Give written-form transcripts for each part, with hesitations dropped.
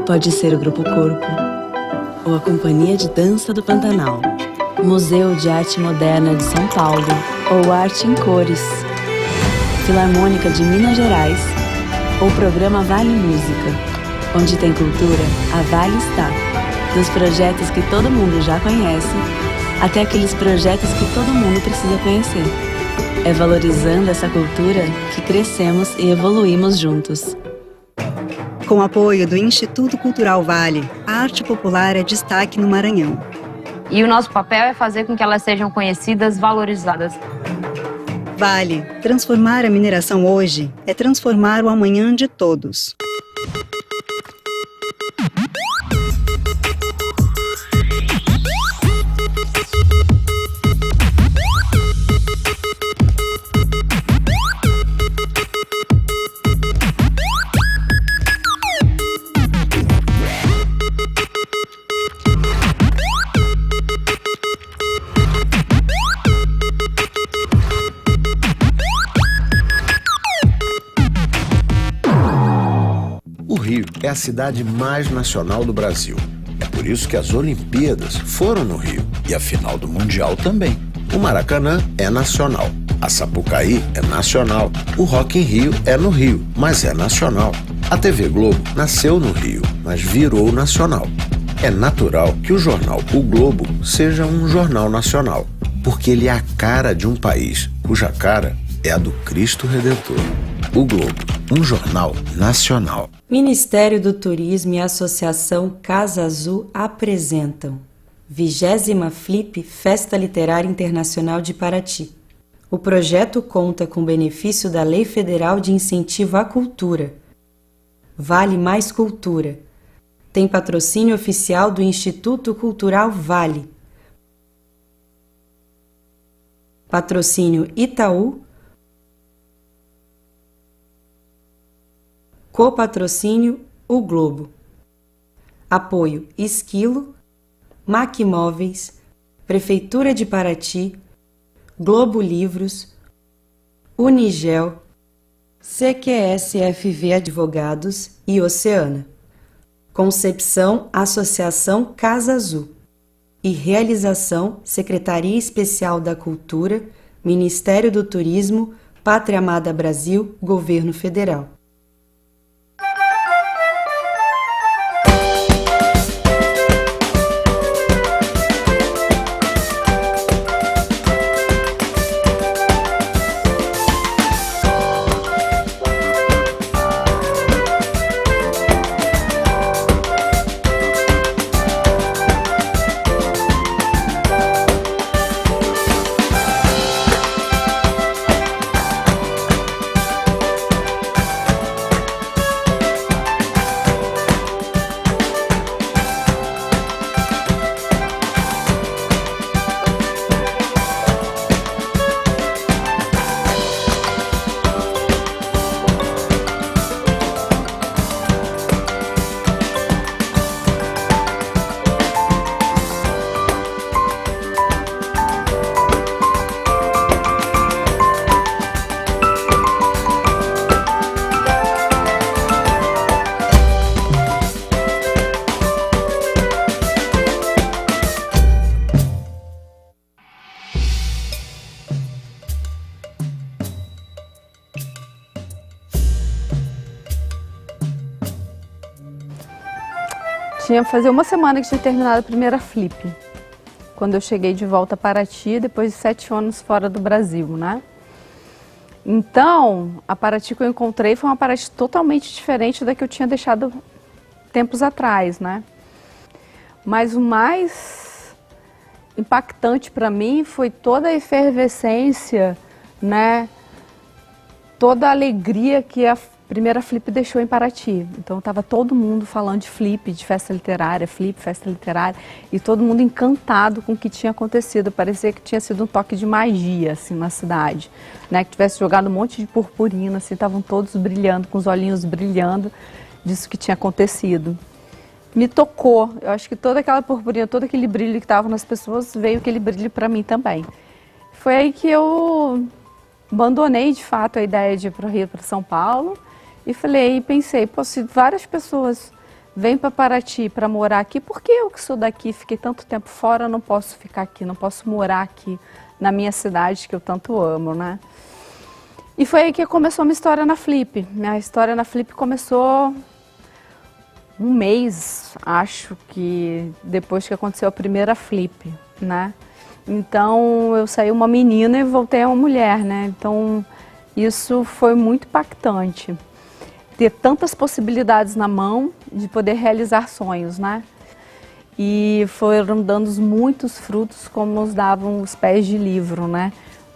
Pode ser o Grupo Corpo, ou a Companhia de Dança do Pantanal, Museu de Arte Moderna de São Paulo, ou Arte em Cores, Filarmônica de Minas Gerais, ou Programa Vale Música. Onde tem cultura, a Vale está. Dos projetos que todo mundo já conhece, até aqueles projetos que todo mundo precisa conhecer. É valorizando essa cultura que crescemos e evoluímos juntos. Com o apoio do Instituto Cultural Vale, a arte popular é destaque no Maranhão. E o nosso papel é fazer com que elas sejam conhecidas, valorizadas. Vale, transformar a mineração hoje é transformar o amanhã de todos. O Rio é a cidade mais nacional do Brasil. É por isso que as Olimpíadas foram no Rio e a final do Mundial também. O Maracanã é nacional, a Sapucaí é nacional, o Rock em Rio é no Rio, mas é nacional. A TV Globo nasceu no Rio, mas virou nacional. É natural que o jornal O Globo seja um jornal nacional, porque ele é a cara de um país cuja cara é a do Cristo Redentor. O Globo, um jornal nacional. Ministério do Turismo e Associação Casa Azul apresentam 20ª Flip Festa Literária Internacional de Paraty. O projeto conta com benefício da Lei Federal de Incentivo à Cultura. Vale Mais Cultura. Tem patrocínio oficial do Instituto Cultural Vale. Patrocínio Itaú. Copatrocínio O Globo. Apoio Esquilo, Macmóveis, Prefeitura de Paraty, Globo Livros, Unigel, CQSFV Advogados e Oceana. Concepção Associação Casa Azul. E realização Secretaria Especial da Cultura, Ministério do Turismo, Pátria Amada Brasil, Governo Federal. Tinha fazer uma semana que tinha terminado a primeira flip, quando eu cheguei de volta a Paraty, depois de 7 anos fora do Brasil, né? Então, a Paraty que eu encontrei foi uma Paraty totalmente diferente da que eu tinha deixado tempos atrás, né? Mas o mais impactante para mim foi toda a efervescência, né? Toda a alegria que a primeira flip deixou em Paraty. Então estava todo mundo falando de flip, de festa literária, flip, festa literária, e todo mundo encantado com o que tinha acontecido. Parecia que tinha sido um toque de magia assim na cidade, né? Que tivesse jogado um monte de purpurina, assim, estavam todos brilhando, com os olhinhos brilhando disso que tinha acontecido. Me tocou. Eu acho que toda aquela purpurina, todo aquele brilho que estava nas pessoas, veio aquele brilho para mim também. Foi aí que eu abandonei de fato a ideia de ir para o Rio, para São Paulo. E falei, e pensei, pô, se várias pessoas vem para Paraty para morar aqui, porque eu que sou daqui, fiquei tanto tempo fora, não posso ficar aqui, não posso morar aqui na minha cidade que eu tanto amo, né? E foi aí que começou a minha história na Flip. Minha história na Flip começou um mês, acho que depois que aconteceu a primeira Flip, né? Então eu saí uma menina e voltei a uma mulher, né? Então isso foi muito impactante. Ter tantas possibilidades na mão de poder realizar sonhos, né? E foram dando muitos frutos como nos davam os pés de livro, né?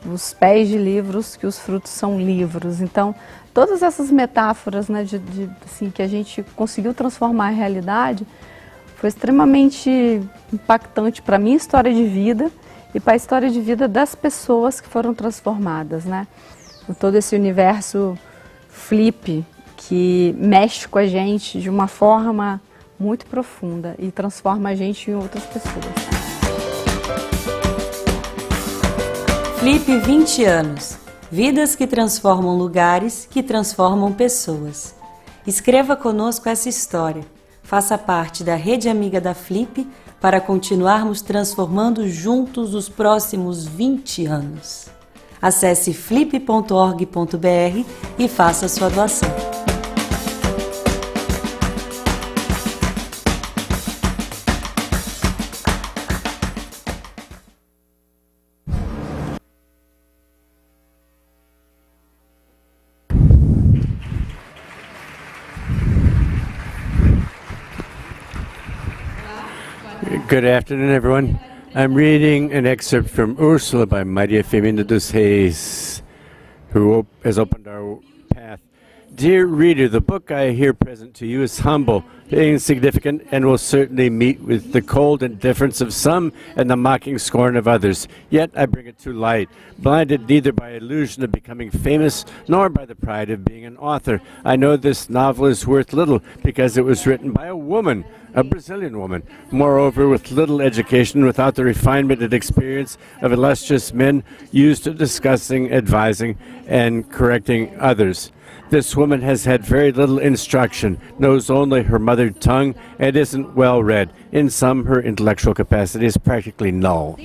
Os pés de livros, que os frutos são livros. Então, todas essas metáforas, né, assim, que a gente conseguiu transformar em realidade, foi extremamente impactante para a minha história de vida e para a história de vida das pessoas que foram transformadas, né? Todo esse universo Flip que mexe com a gente de uma forma muito profunda e transforma a gente em outras pessoas. Flip 20 anos. Vidas que transformam lugares, que transformam pessoas. Escreva conosco essa história. Faça parte da rede amiga da Flip para continuarmos transformando juntos os próximos 20 anos. Acesse flip.org.br e faça sua doação. Good afternoon, everyone. I'm reading an excerpt from Ursula by Maria Firmina dos Reis, who has opened our path. Dear reader, the book I here present to you is humble, insignificant, and will certainly meet with the cold indifference of some and the mocking scorn of others. Yet I bring it to light, blinded neither by illusion of becoming famous nor by the pride of being an author. I know this novel is worth little because it was written by a woman, a Brazilian woman, moreover with little education, without the refinement and experience of illustrious men used to discussing, advising, and correcting others. This woman has had very little instruction, knows only her mother tongue, and isn't well read. In sum, her intellectual capacity is practically null.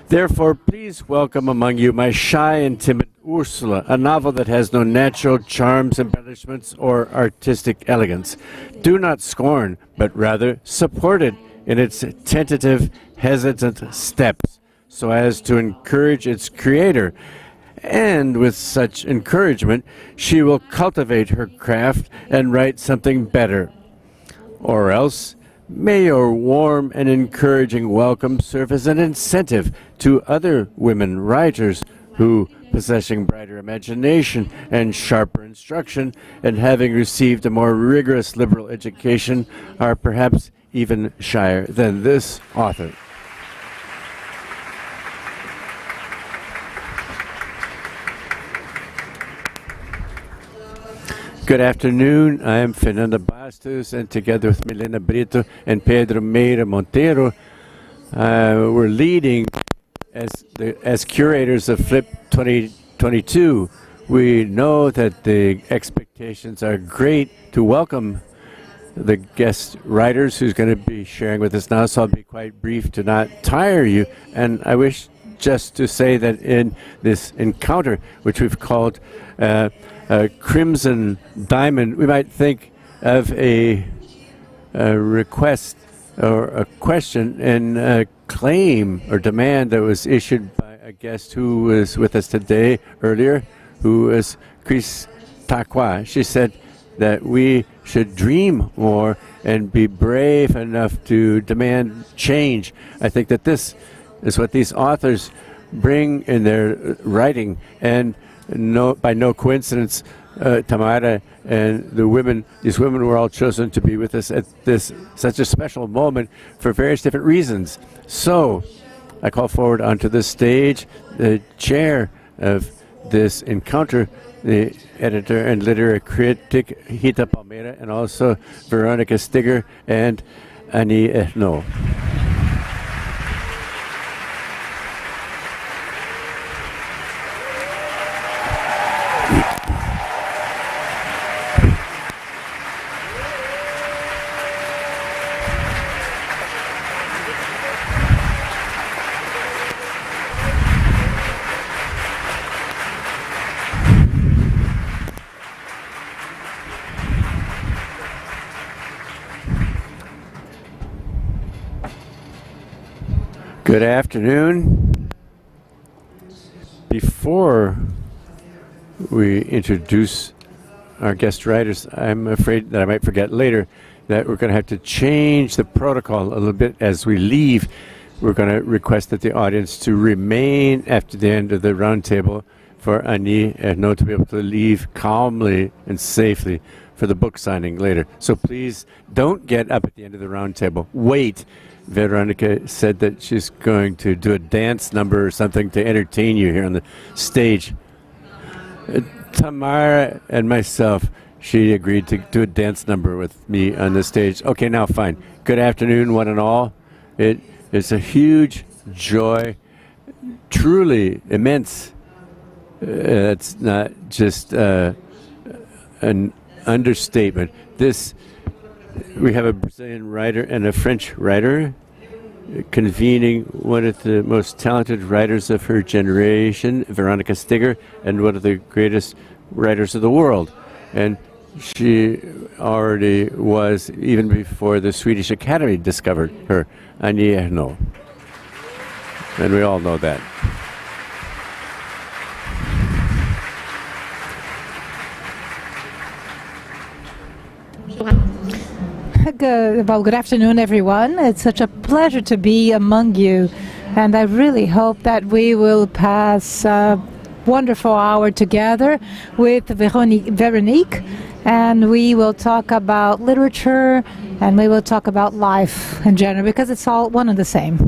Therefore, please welcome among you my shy and timid Ursula, a novel that has no natural charms, embellishments, or artistic elegance. Do not scorn, but rather support it in its tentative, hesitant steps, so as to encourage its creator. And with such encouragement, she will cultivate her craft and write something better. Or else, may your warm and encouraging welcome serve as an incentive to other women writers who, possessing brighter imagination and sharper instruction, and having received a more rigorous liberal education, are perhaps even shyer than this author. Good afternoon. I am Fernanda Bastos, and together with Milena Brito and Pedro Meira Monteiro, we're leading as curators of Flip 2022. We know that the expectations are great to welcome the guest writers who's going to be sharing with us now, so I'll be quite brief to not tire you. And I wish just to say that in this encounter, which we've called Crimson Diamond, we might think of a request or a question and a claim or demand that was issued by a guest who was with us today earlier, who is Chris Takwa. She said that we should dream more and be brave enough to demand change. I think that this is what these authors bring in their writing, and by no coincidence, Tamara and these women were all chosen to be with us at this such a special moment for various different reasons. So I call forward onto the stage the chair of this encounter, the editor and literary critic Rita Palmeira, and also Veronica Stigger and Ernaux. Good afternoon. Before we introduce our guest writers, I'm afraid that I might forget later that we're going to have to change the protocol a little bit as we leave. We're going to request that the audience to remain after the end of the roundtable for Annie Ernaux to be able to leave calmly and safely for the book signing later. So please don't get up at the end of the roundtable. Wait. Veronica said that she's going to do a dance number or something to entertain you here on the stage. Tamara and myself, she agreed to do a dance number with me on the stage. Okay, now fine. Good afternoon, one and all. It is a huge joy, truly immense. It's not just an understatement. We have a Brazilian writer and a French writer convening one of the most talented writers of her generation, Veronica Stigger, and one of the greatest writers of the world. And she already was, even before the Swedish Academy discovered her, Annie Ernaux. And we all know that. Good afternoon, everyone. It's such a pleasure to be among you, and I really hope that we will pass a wonderful hour together with Veronique, and we will talk about literature, and we will talk about life in general, because it's all one and the same.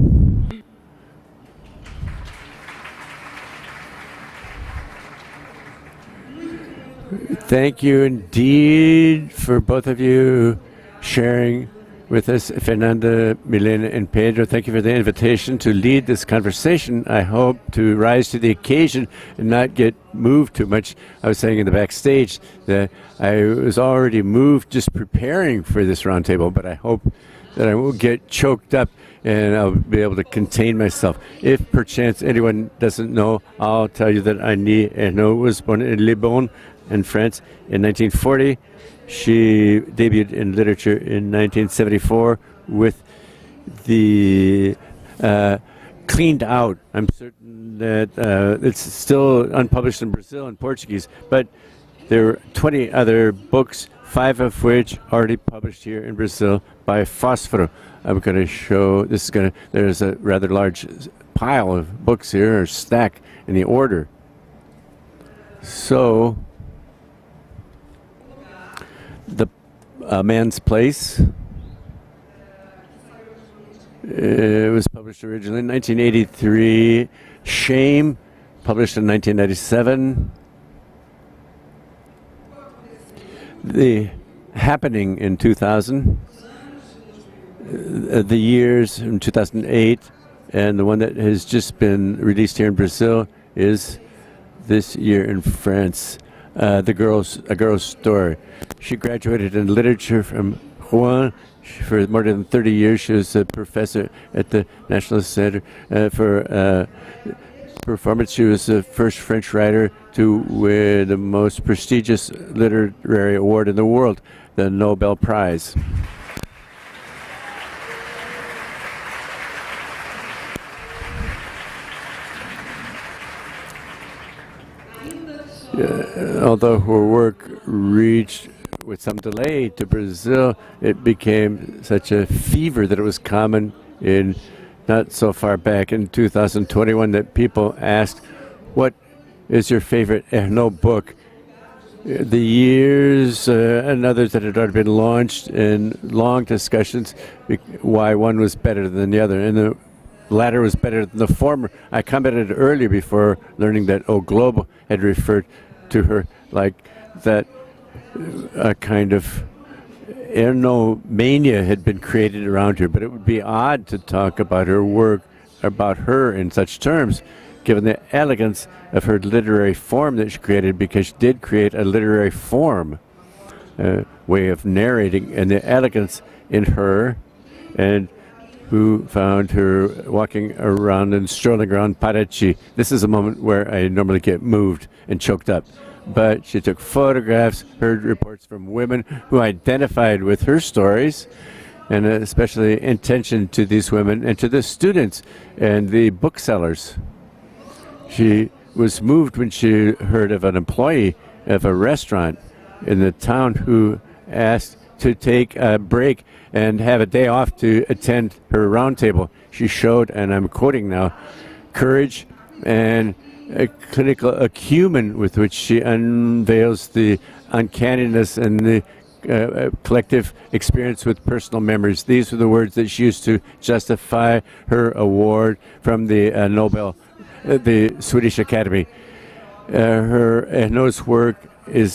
Thank you indeed for both of you sharing with us, Fernanda, Milena, and Pedro. Thank you for the invitation to lead this conversation. I hope to rise to the occasion and not get moved too much. I was saying in the backstage that I was already moved just preparing for this roundtable, but I hope that I won't get choked up and I'll be able to contain myself. If perchance anyone doesn't know, I'll tell you that Annie Ernaux was born in Le Bon in France in 1940. She debuted in literature in 1974 with the Cleaned Out. I'm certain that it's still unpublished in Brazil in Portuguese, but there are 20 other books, 5 of which already published here in Brazil by Fósforo. I'm going to show, there's a rather large pile of books here, or stack in the order. So, The Man's Place. It was published originally in 1983. Shame, published in 1997. The Happening in 2000. The Years in 2008. And the one that has just been released here in Brazil is This Year in France. A Girl's Story. She graduated in literature from Rouen. For more than 30 years, she was a professor at the National Center for Performance. She was the first French writer to win the most prestigious literary award in the world, the Nobel Prize. Although her work reached with some delay to Brazil, it became such a fever that it was common in not so far back in 2021 that people asked, what is your favorite Ernaux book? The Years and others that had already been launched in long discussions why one was better than the other. And the latter was better than the former. I commented earlier before learning that O Globo had referred to her like that a kind of Ernaux mania had been created around her, but it would be odd to talk about her work, about her in such terms, given the elegance of her literary form that she created, because she did create a literary form, way of narrating, and the elegance in her, and who found her walking around and strolling around Paraty. This is a moment where I normally get moved and choked up. But she took photographs, heard reports from women who identified with her stories, and especially attention to these women and to the students and the booksellers. She was moved when she heard of an employee of a restaurant in the town who asked to take a break and have a day off to attend her roundtable. She showed, and I'm quoting now, courage and a clinical acumen with which she unveils the uncanniness and the collective experience with personal memories. These were the words that she used to justify her award from the the Swedish Academy. Her Ernaux's work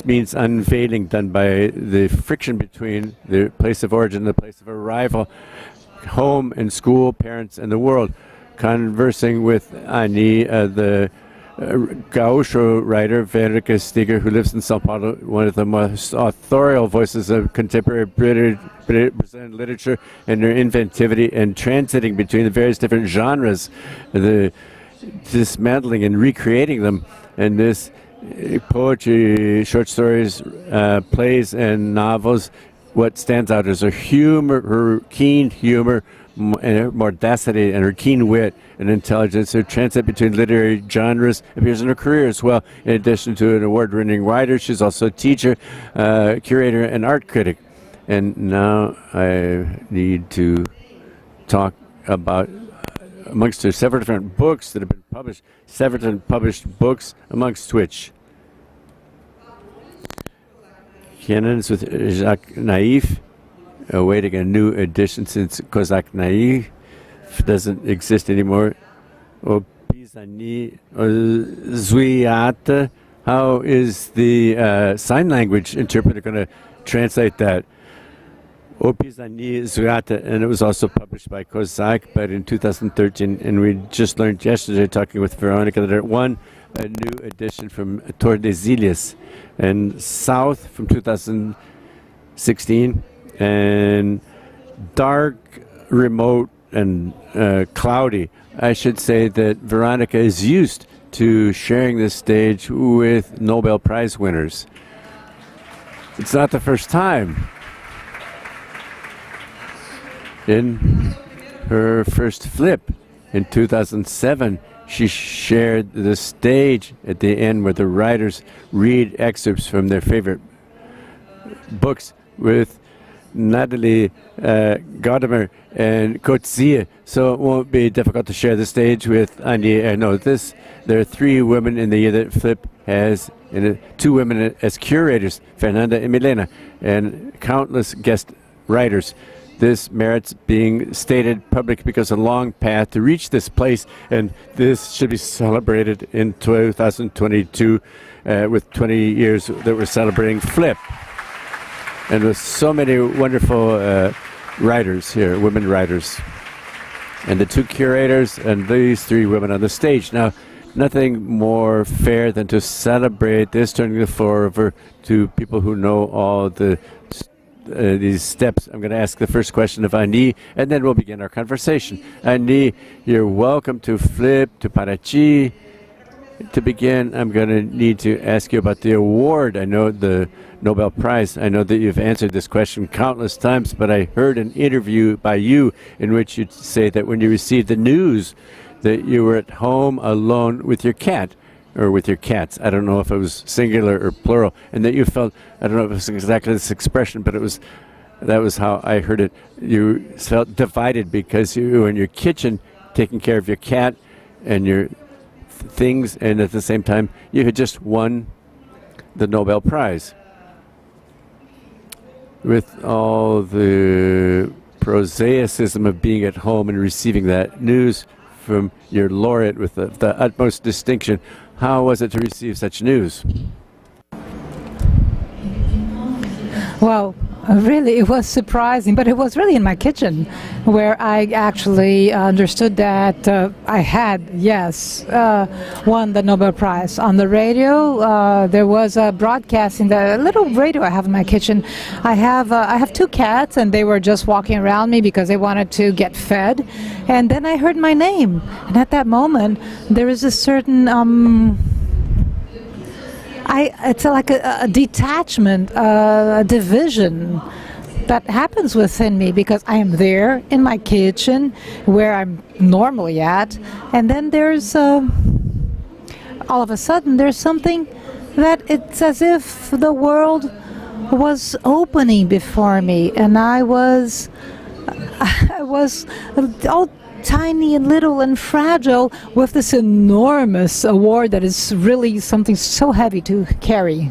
means unveiling, done by the friction between the place of origin and the place of arrival, home and school, parents and the world. Conversing with Annie, the Gaucho writer, Veronica Stigger, who lives in Sao Paulo, one of the most authorial voices of contemporary Brazilian literature, and her inventivity and transiting between the various different genres, the dismantling and recreating them, and this poetry, short stories, plays, and novels. What stands out is her humor, her keen humor, and her mordacity, and her keen wit and intelligence. Her transit between literary genres appears in her career as well. In addition to an award-winning writer, she's also a teacher, curator, and art critic. And now I need to talk about, amongst her several different books that have been published, several different published books amongst which Canons with Jacques Naïf, awaiting a new edition since Kozak Naïf doesn't exist anymore. Opisani, Zuiata, how is the sign language interpreter going to translate that? Opisani Zuiata, and it was also published by Kozak, but in 2013, and we just learned yesterday, talking with Veronica, that it won a new edition from Tordesilhas, and South from 2016, and Dark, Remote, and Cloudy. I should say that Veronica is used to sharing this stage with Nobel Prize winners. It's not the first time. In her first flip in 2007, she shared the stage at the end where the writers read excerpts from their favorite books with Natalie Gaudemer and Coetzee, so it won't be difficult to share the stage with Annie Ernaux. There are 3 women in the year that Flip has, and 2 women as curators, Fernanda and Milena, and countless guest writers. This merits being stated public because a long path to reach this place, and this should be celebrated in 2022 with 20 years that we're celebrating Flip. And with so many wonderful writers here, women writers, and the 2 curators and these 3 women on the stage. Now, nothing more fair than to celebrate this, turning the floor over to people who know all these steps. I'm going to ask the first question of Annie, and then we'll begin our conversation. Annie, you're welcome to Flip, to Paraty. To begin, I'm going to need to ask you about the award. I know the Nobel Prize. I know that you've answered this question countless times, but I heard an interview by you in which you say that when you received the news that you were at home alone with your cat, or with your cats, I don't know if it was singular or plural, and that you felt, I don't know if it was exactly this expression, but that was how I heard it. You felt divided because you were in your kitchen taking care of your cat and your things, and at the same time you had just won the Nobel Prize. With all the prosaicism of being at home and receiving that news from your laureate with the utmost distinction, how was it to receive such news? Well, really, it was surprising, but it was really in my kitchen where I actually understood that I had, won the Nobel Prize. On the radio, there was a broadcast in the little radio I have in my kitchen. I have 2 cats, and they were just walking around me because they wanted to get fed. And then I heard my name, and at that moment, there is a certain it's like a detachment, a division. that happens within me, because I am there in my kitchen where I'm normally at, and then there's all of a sudden there's something that it's as if the world was opening before me, and I was all tiny and little and fragile with this enormous award that is really something so heavy to carry.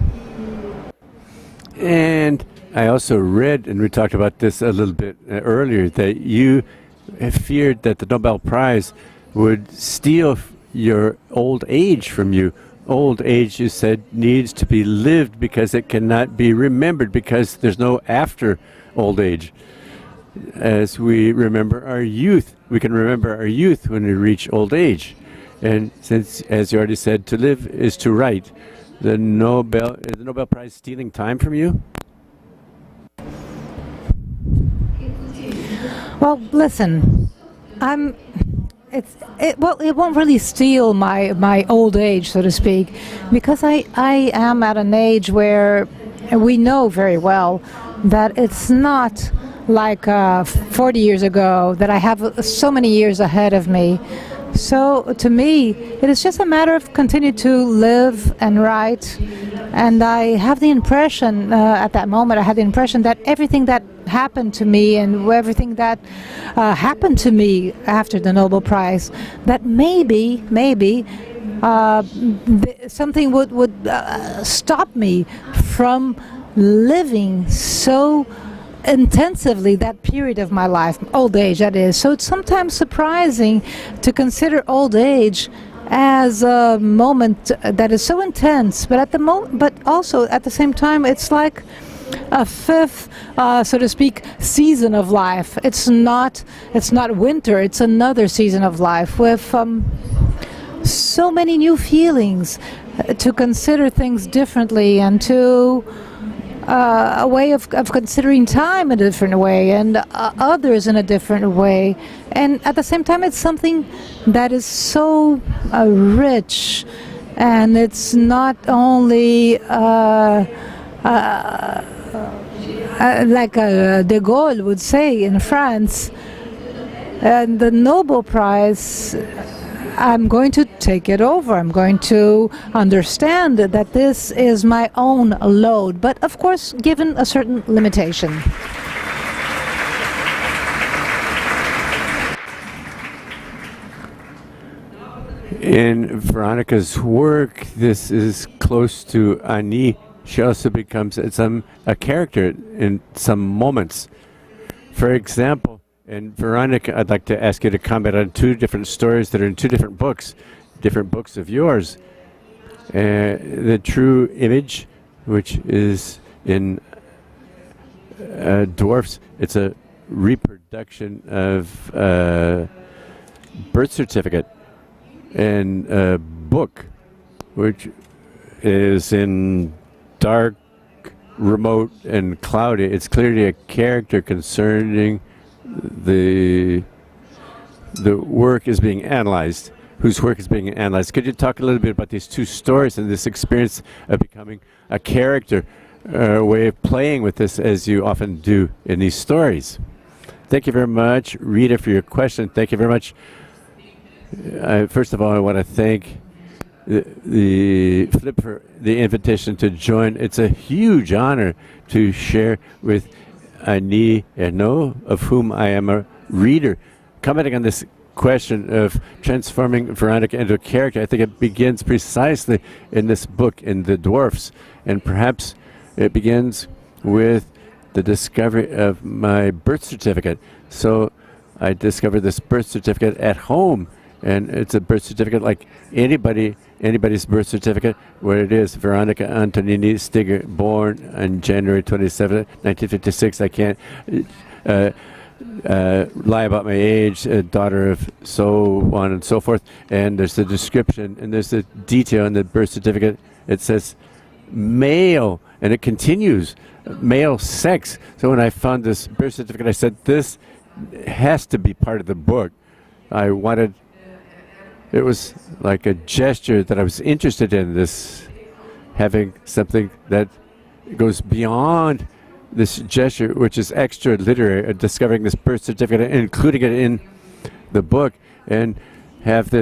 And I also read, and we talked about this a little bit earlier, that you feared that the Nobel Prize would steal your old age from you. Old age, you said, needs to be lived because it cannot be remembered, because there's no after old age. As we remember our youth, we can remember our youth when we reach old age. And since, as you already said, to live is to write, is the Nobel Prize stealing time from you? Well, listen, it won't really steal my old age, so to speak, because I am at an age where we know very well that it's not like 40 years ago, that I have so many years ahead of me. So to me, it is just a matter of continue to live and write. And I have the impression, at that moment, I had the impression that everything that happened to me and everything that happened to me after the Nobel Prize, that maybe something would stop me from living so intensively that period of my life, old age that is. So it's sometimes surprising to consider old age as a moment that is so intense, but also at the same time it's like a fifth, so to speak, season of life. It's not winter, it's another season of life with so many new feelings, to consider things differently, and to a way of considering time in a different way, and others in a different way. And at the same time, it's something that is so rich, and it's not only like de Gaulle would say in France, and the Nobel Prize, I'm going to take it over. I'm going to understand that this is my own load, but of course given a certain limitation. In Veronica's work, this is close to Annie. She also becomes a character in some moments. For example, and Veronica, I'd like to ask you to comment on two different stories that are in two different books of yours. The True Image, which is in Dwarfs. It's a reproduction of birth certificate, and a book, which is in dark, remote, and cloudy. It's clearly a character concerning the work is being analyzed, whose work is being analyzed. Could you talk a little bit about these two stories and this experience of becoming a character, a way of playing with this, as you often do in these stories? Thank you very much, Rita, for your question. Thank you very much. First of all, I want to thank the Flip for the invitation to join. It's a huge honor to share with Annie Ernaux, of whom I am a reader. Commenting on this question of transforming Veronica into a character, I think it begins precisely in this book, in The Dwarfs, and perhaps it begins with the discovery of my birth certificate. So I discovered this birth certificate at home, and it's a birth certificate like anybody's birth certificate, where it is Veronica Antonini Stigger, born on January 27, 1956. I can't lie about my age, daughter of so on and so forth. And there's the description, and there's the detail in the birth certificate. It says male, and it continues, male sex. So when I found this birth certificate, I said, this has to be part of the book. It was like a gesture that I was interested in, this having something that goes beyond this gesture, which is extra literary, discovering this birth certificate and including it in the book, and have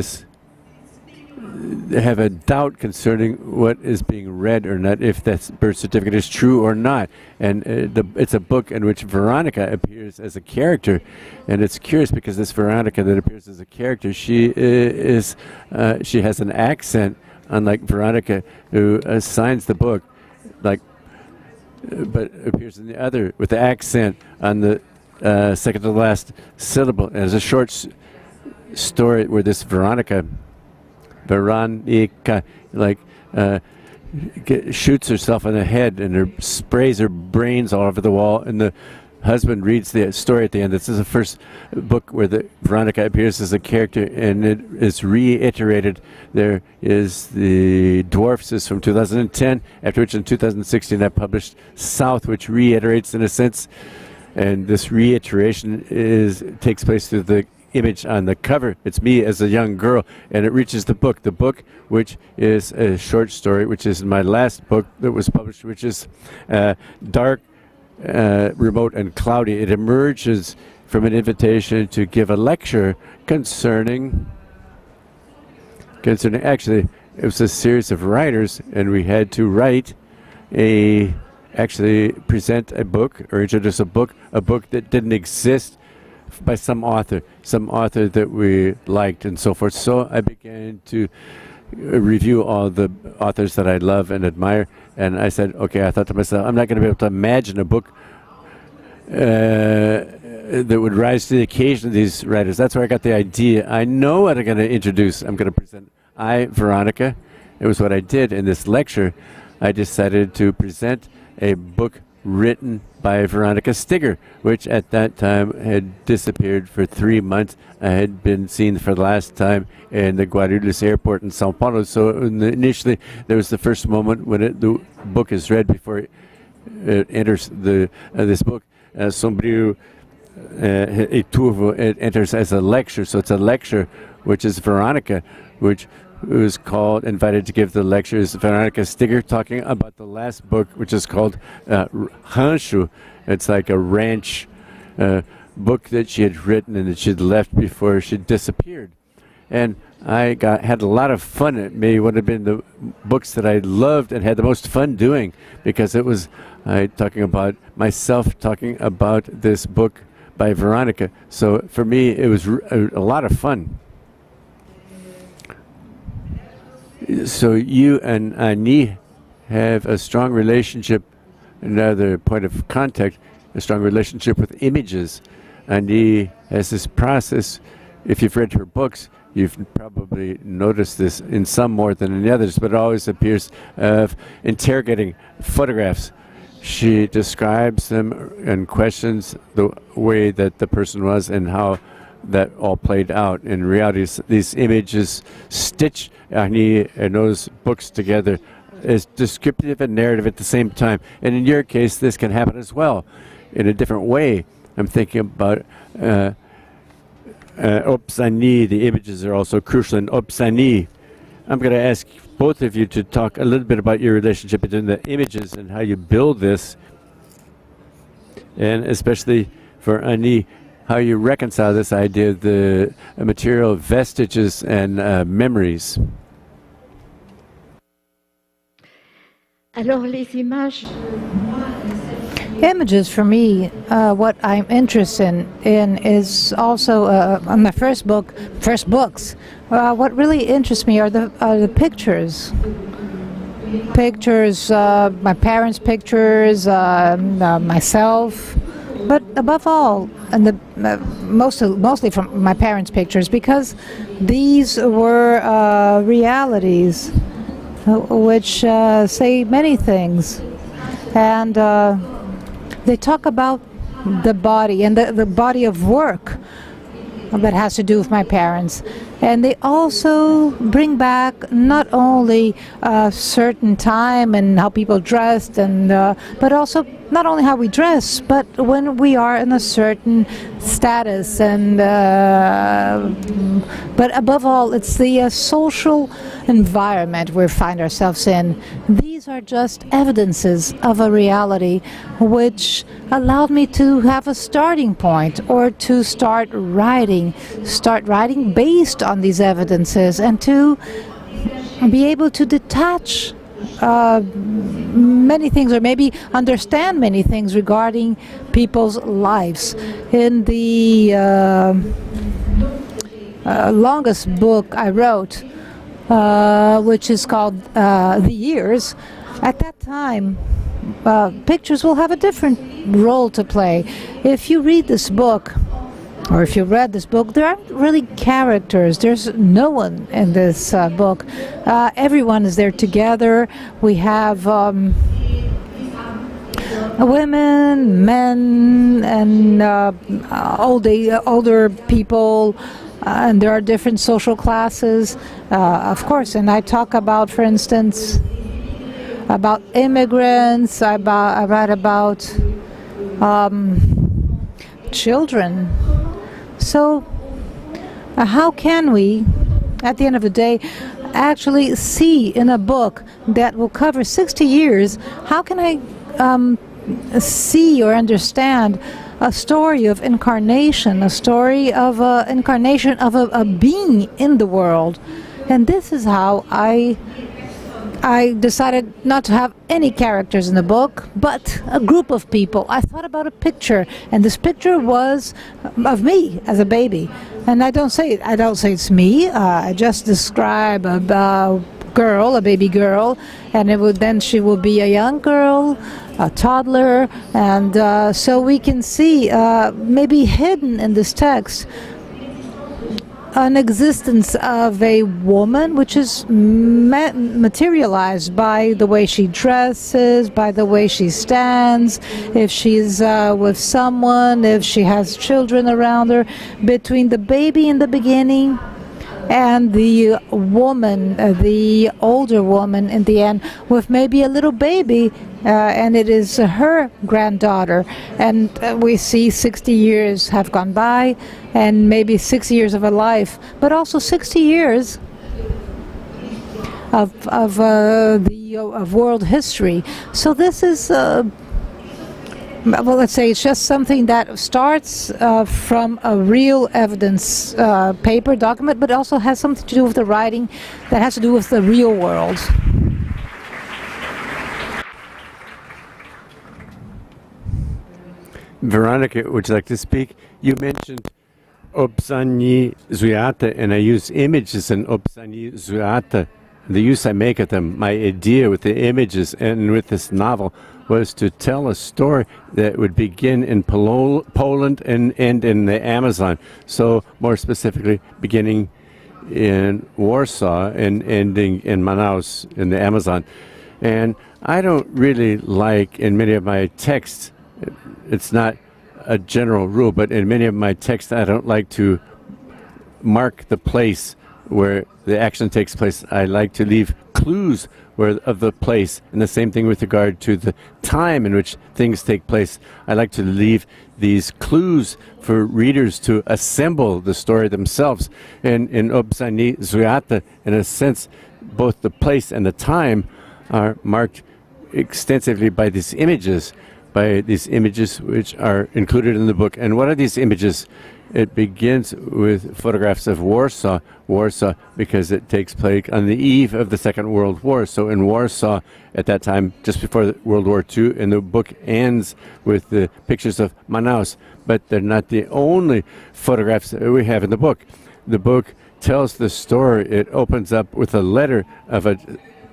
a doubt concerning what is being read or not, if that birth certificate is true or not. And it's a book in which Veronica appears as a character, and it's curious because this Veronica that appears as a character, she has an accent, unlike Veronica, who signs the book, but appears in the other with the accent on the second to the last syllable. And there's a short story where this Veronica, shoots herself in the head and sprays her brains all over the wall, and the husband reads the story at the end. This is the first book where the Veronica appears as a character, and it is reiterated. There is the Dwarfs is from 2010, after which in 2016 I published South, which reiterates in a sense, and this reiteration takes place through the image on the cover. It's me as a young girl, and it reaches the book, which is a short story, which is my last book that was published, which is dark, remote, and cloudy. It emerges from an invitation to give a lecture concerning actually, it was a series of writers, and we had to present a book or introduce a book that didn't exist by some author that we liked and so forth. So I began to review all the authors that I love and admire, and I said, okay, I thought to myself, I'm not going to be able to imagine a book that would rise to the occasion of these writers. That's where I got the idea. I know what I'm going to introduce. I'm going to present Veronica. It was what I did in this lecture. I decided to present a book written by Veronica Stigger, which at that time had disappeared for 3 months. I had been seen for the last time in the Guarulhos airport in Sao Paulo. So initially, there was the first moment when the book is read before it enters this book. Sombrio e Turvo, it enters as a lecture. So it's a lecture, which is Veronica, which was invited to give the lecture is Veronica Stigger, talking about the last book, which is called Rancho. It's like a ranch book that she had written and that she'd left before she disappeared. And I had a lot of fun. It may would have been the books that I loved and had the most fun doing, because it was talking about myself, talking about this book by Veronica. So for me, it was a lot of fun. So you and Ani have a strong relationship, another point of contact, a strong relationship with images. Ani has this process. If you've read her books, you've probably noticed this in some more than in the others, but it always appears of interrogating photographs. She describes them and questions the way that the person was and how that all played out. In reality, these images stitch Ernaux's books together as descriptive and narrative at the same time. And in your case, this can happen as well in a different way. I'm thinking about Opsani. The images are also crucial in Opsani. I'm going to ask both of you to talk a little bit about your relationship between the images and how you build this, and especially for Ani, how you reconcile this idea of the material vestiges and memories. Images, for me, what I'm interested in is also on my first books. What really interests me are the pictures. Pictures, my parents' pictures, myself. But above all, and mostly from my parents' pictures, because these were realities which say many things, and they talk about the body and the body of work that has to do with my parents. And they also bring back not only a certain time and how people dressed, and but also not only how we dress, but when we are in a certain status, and but above all, it's the social environment we find ourselves in. These are just evidences of a reality which allowed me to have a starting point, or to start writing based on these evidences, and to be able to detach many things, or maybe understand many things regarding people's lives. In the longest book I wrote, which is called The Years, at that time pictures will have a different role to play. If you read this book, or if you read this book, there aren't really characters. There's no one in this book. Everyone is there together. We have women, men, and older people, and there are different social classes, of course. And I talk about, for instance, about immigrants. I write about children. So how can we, at the end of the day, actually see in a book that will cover 60 years, how can I see or understand a story of incarnation, a story of incarnation of a being in the world? And this is how I decided not to have any characters in the book, but a group of people. I thought about a picture, and this picture was of me as a baby. And I don't say it's me. I just describe a girl, a baby girl, and then she will be a young girl, a toddler, and so we can see maybe hidden in this text an existence of a woman which is materialized by the way she dresses, by the way she stands, if she's with someone, if she has children around her, between the baby in the beginning and the woman, the older woman in the end, with maybe a little baby, and it is her granddaughter. And we see 60 years have gone by, and maybe 6 years of a life, but also 60 years of world history. So this is well, let's say it's just something that starts from a real evidence paper document, but also has something to do with the writing that has to do with the real world. Veronica, would you like to speak? You mentioned obsani zuiata, and I use images in obsani zuiata. The use I make of them, my idea with the images and with this novel, was to tell a story that would begin in Poland and end in the Amazon. So more specifically, beginning in Warsaw and ending in Manaus in the Amazon. And I don't really like, in many of my texts, it's not a general rule, but in many of my texts, I don't like to mark the place where the action takes place. I like to leave clues of the place, and the same thing with regard to the time in which things take place. I like to leave these clues for readers to assemble the story themselves. And in Obsani Zuiata, in a sense, both the place and the time are marked extensively by these images which are included in the book. And what are these images? It begins with photographs of Warsaw because it takes place on the eve of the Second World War. So in Warsaw, at that time, just before World War II, and the book ends with the pictures of Manaus. But they're not the only photographs that we have in the book. The book tells the story. It opens up with a letter of a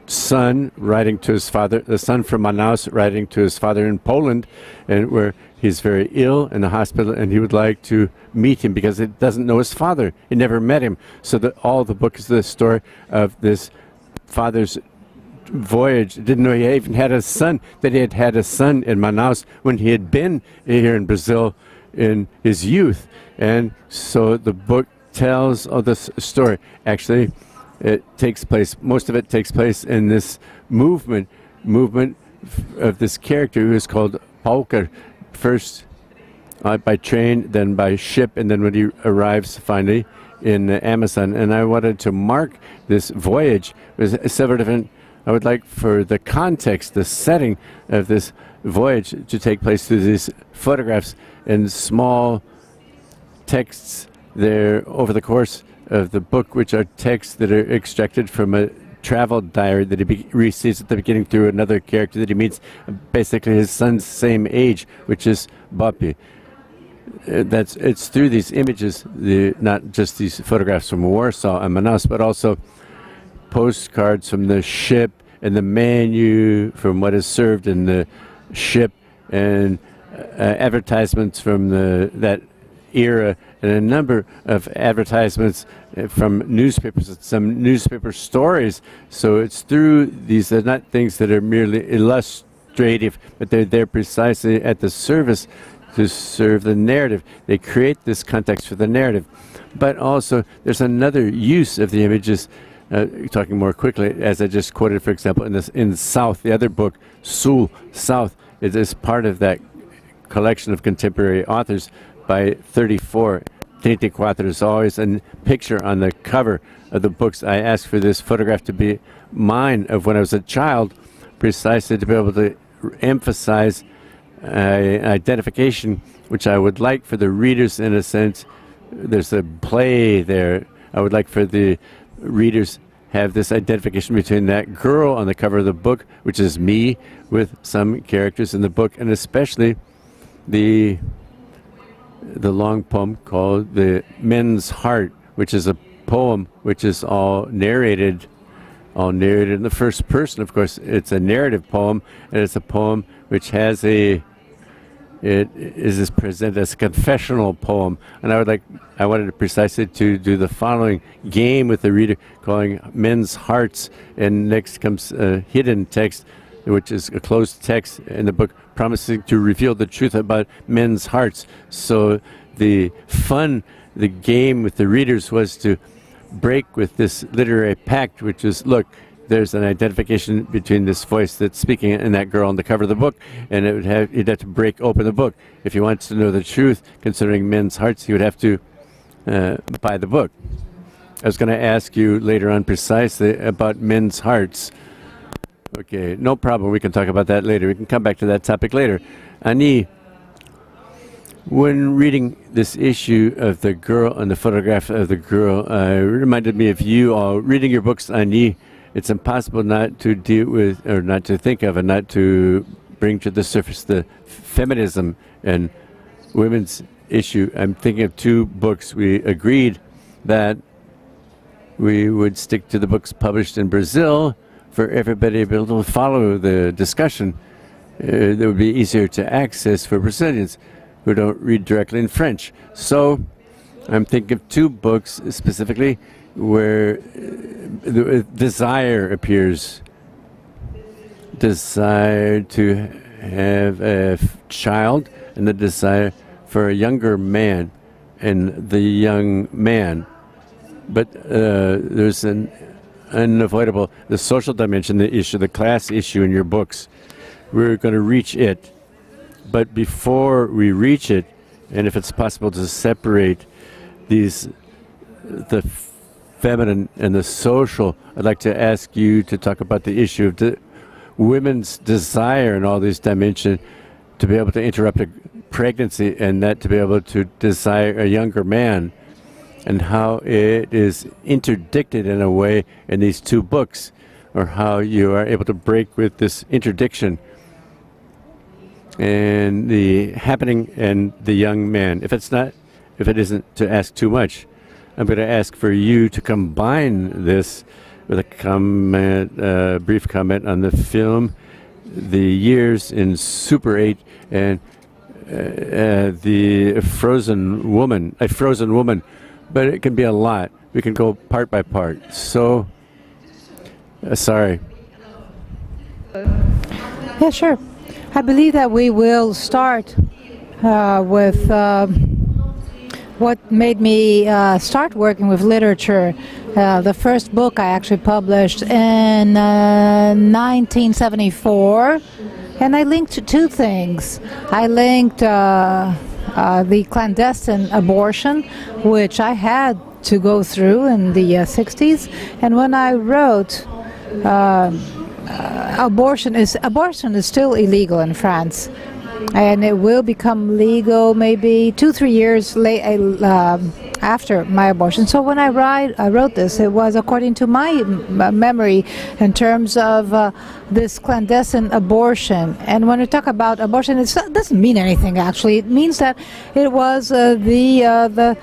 son writing to his father, the son from Manaus writing to his father in Poland, and where he's very ill in the hospital, and he would like to meet him because he doesn't know his father. He never met him. So all the book is the story of this father's voyage. Didn't know he even had a son, that he had had a son in Manaus when he had been here in Brazil in his youth. And so the book tells this story. Actually, most of it takes place in this movement of this character who is called Polka first by train, then by ship, and then when he arrives finally in the Amazon. And I wanted to mark this voyage with several different. I would like for the context, the setting of this voyage to take place through these photographs and small texts there over the course of the book, which are texts that are extracted from a travel diary that he receives at the beginning through another character that he meets, basically his son's same age, which is Boppy. It's through these images, not just these photographs from Warsaw and Manaus, but also postcards from the ship and the menu from what is served in the ship, and advertisements from that era, and a number of advertisements from newspapers and some newspaper stories. So it's through these, they're not things that are merely illustrative, but they're there precisely at the service to serve the narrative. They create this context for the narrative. But also there's another use of the images, talking more quickly, as I just quoted, for example, in South, the other book, Sul, South, it is part of that collection of contemporary authors by 34. 34 is always a picture on the cover of the books. I asked for this photograph to be mine of when I was a child, precisely to be able to emphasize identification, which I would like for the readers, in a sense. There's a play there. I would like for the readers have this identification between that girl on the cover of the book, which is me, with some characters in the book, and especially the long poem called The Men's Heart, which is a poem which is all narrated in the first person. Of course, it's a narrative poem, and it's a poem which has it is presented as a confessional poem. And I wanted precisely to do the following game with the reader, calling Men's Hearts, and next comes a hidden text, which is a closed text in the book, promising to reveal the truth about men's hearts. So the game with the readers was to break with this literary pact, which is, look, there's an identification between this voice that's speaking and that girl on the cover of the book, and you'd have to break open the book. If he wants to know the truth concerning men's hearts, he would have to buy the book. I was going to ask you later on precisely about men's hearts. Okay, no problem. We can talk about that later. We can come back to that topic later. Ani, when reading this issue of the girl and the photograph of the girl, it reminded me of you all. Reading your books, Ani, it's impossible not to deal with, or not to think of, and not to bring to the surface the feminism and women's issue. I'm thinking of two books. We agreed that we would stick to the books published in Brazil for everybody to be able to follow the discussion. That would be easier to access for Brazilians who don't read directly in French. So I'm thinking of two books specifically where the desire appears. Desire to have a child, and the desire for a younger man and the young man. But there's an unavoidable, the social dimension, the issue, the class issue in your books. We're going to reach it. But before we reach it, and if it's possible to separate the feminine and the social, I'd like to ask you to talk about the issue of the women's desire in all these dimensions, to be able to interrupt a pregnancy, and that to be able to desire a younger man, and how it is interdicted in a way in these two books, or how you are able to break with this interdiction and the happening and the young man. If it isn't to ask too much, I'm going to ask for you to combine this with a comment, brief comment on the film, the years in Super 8, and the frozen woman, a frozen woman. But it can be a lot. We can go part by part. So, sorry. Yeah, sure. I believe that we will start with what made me start working with literature. The first book I actually published in 1974 And I linked two things. I linked the clandestine abortion, which I had to go through in the 60s. And when I wrote abortion is still illegal in France, and it will become legal maybe 2-3 years after my abortion. So when I wrote this, it was according to my memory in terms of this clandestine abortion. And when we talk about abortion, it doesn't mean anything actually. It means that it was the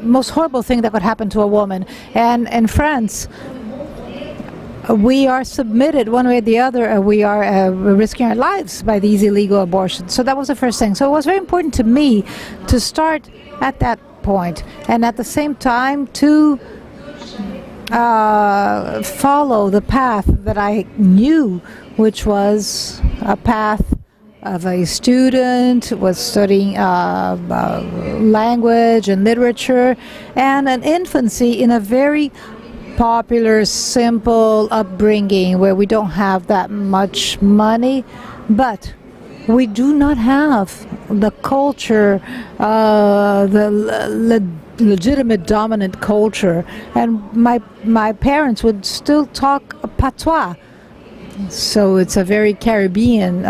most horrible thing that could happen to a woman. And in France, we are submitted one way or the other. We are risking our lives by these illegal abortions. So that was the first thing. So it was very important to me to start at that point, and at the same time to follow the path that I knew, which was a path of a student was studying language and literature, and an infancy in a very popular, simple upbringing where we don't have that much money, but we do not have the culture, the legitimate dominant culture. And my parents would still talk patois. So it's a very Caribbean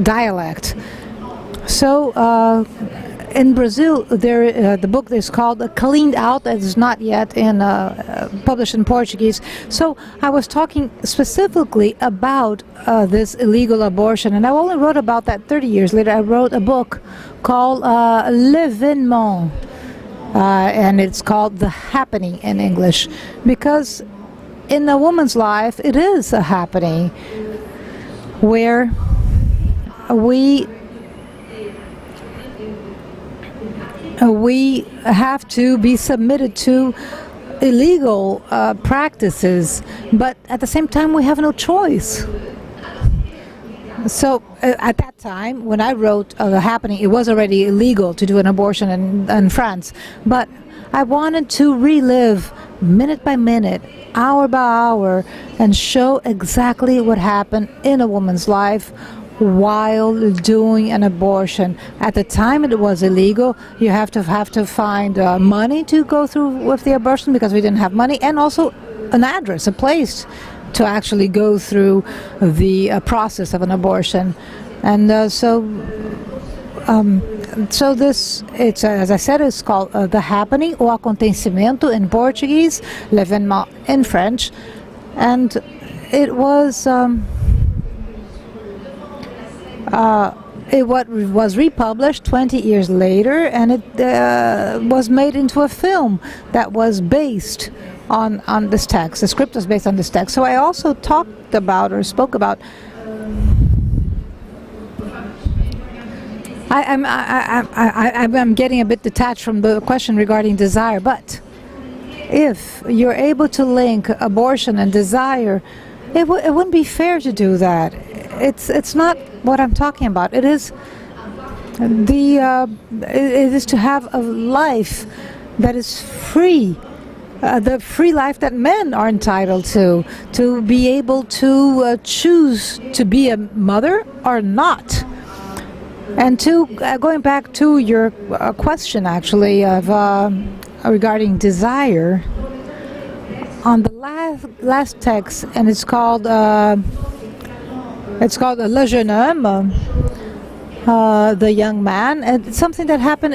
dialect. So in Brazil, the book is called Cleaned Out. It is not yet published in Portuguese. So I was talking specifically about this illegal abortion, and I only wrote about that 30 years later. I wrote a book called L'événement, and it's called The Happening in English, because in a woman's life, it is a happening where we have to be submitted to illegal practices, but at the same time we have no choice. So at that time, when I wrote The Happening, it was already illegal to do an abortion in France, but I wanted to relive minute by minute, hour by hour, and show exactly what happened in a woman's life while doing an abortion. At the time it was illegal. You have to find money to go through with the abortion, because we didn't have money, and also an address, a place to actually go through the process of an abortion. And so this, it's as I said, it's called The Happening, o Acontecimento in Portuguese, L'événement in French, and it was it was republished 20 years later, and it was made into a film that was based on this text. The script was based on this text. So I also talked about, or spoke about, I'm getting a bit detached from the question regarding desire, but if you're able to link abortion and desire, it wouldn't be fair to do that. It's not what I'm talking about. It is it is to have a life that is free, the free life that men are entitled to be able to choose to be a mother or not. And going back to your question, actually, of regarding desire, on the last text, and it's called Le Jeune Homme, the young man, and it's something that happened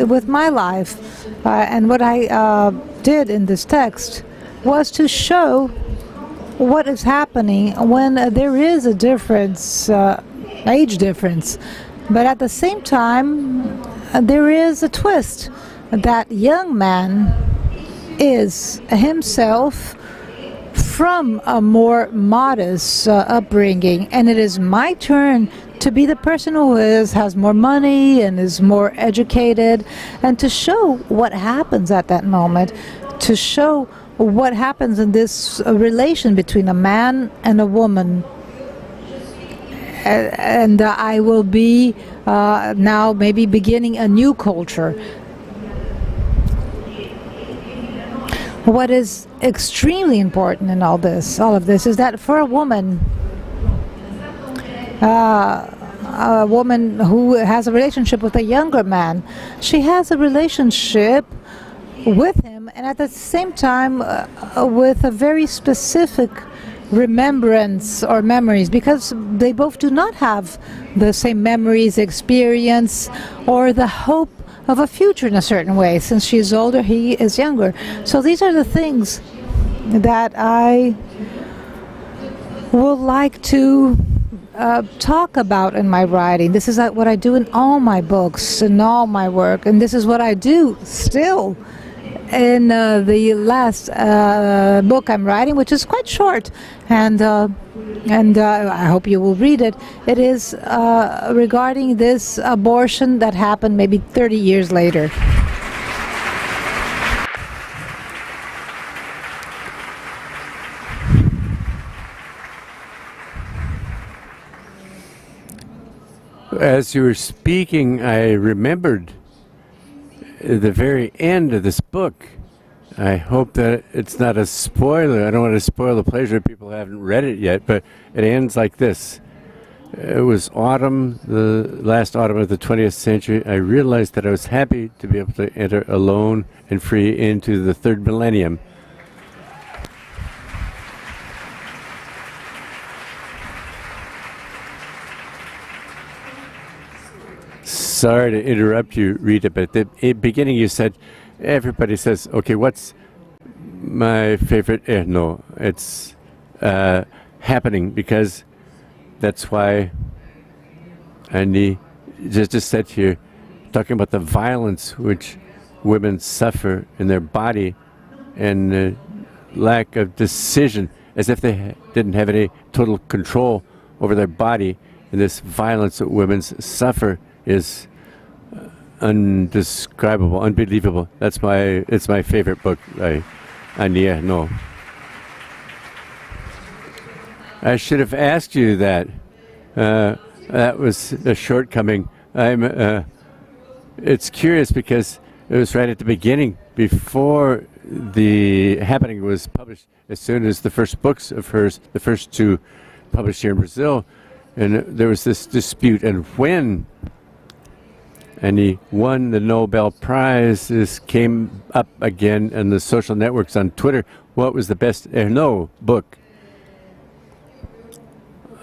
with my life. And what I did in this text was to show what is happening when there is a difference, age difference. But at the same time, there is a twist. That young man is himself from a more modest upbringing, and it is my turn to be the person who has more money and is more educated, and to show what happens at that moment, to show what happens in this relation between a man and a woman. And I will be now maybe beginning a new culture. what is extremely important in all of this, is that for a woman who has a relationship with a younger man, she has a relationship with him, and at the same time with a very specific remembrance or memories, because they both do not have the same memories, experience, or the hope of a future in a certain way. Since she is older, he is younger. So these are the things that I would like to talk about in my writing. This is what I do in all my books and all my work, and this is what I do still in the last book I'm writing, which is quite short, and I hope you will read it. It is regarding this abortion that happened maybe 30 years later. As you were speaking, I remembered the very end of this book. I hope that it's not a spoiler. I don't want to spoil the pleasure if people haven't read it yet, but it ends like this. It was autumn, the last autumn of the 20th century. I realized that I was happy to be able to enter alone and free into the third millennium. Sorry to interrupt you, Rita, but at the beginning you said, everybody says, okay, what's my favorite Ernaux? It's happening, because that's why Annie just said here, talking about the violence which women suffer in their body and the lack of decision, as if they didn't have any total control over their body, and this violence that women suffer is undescribable, unbelievable. It's my favorite book by Ernaux. I should have asked you that. That was a shortcoming. It's curious because it was right at the beginning, before the happening was published, as soon as the first books of hers, the first two published here in Brazil, and there was this dispute, and when and he won the Nobel Prize. This came up again in the social networks on Twitter. What was the best Ernaux book?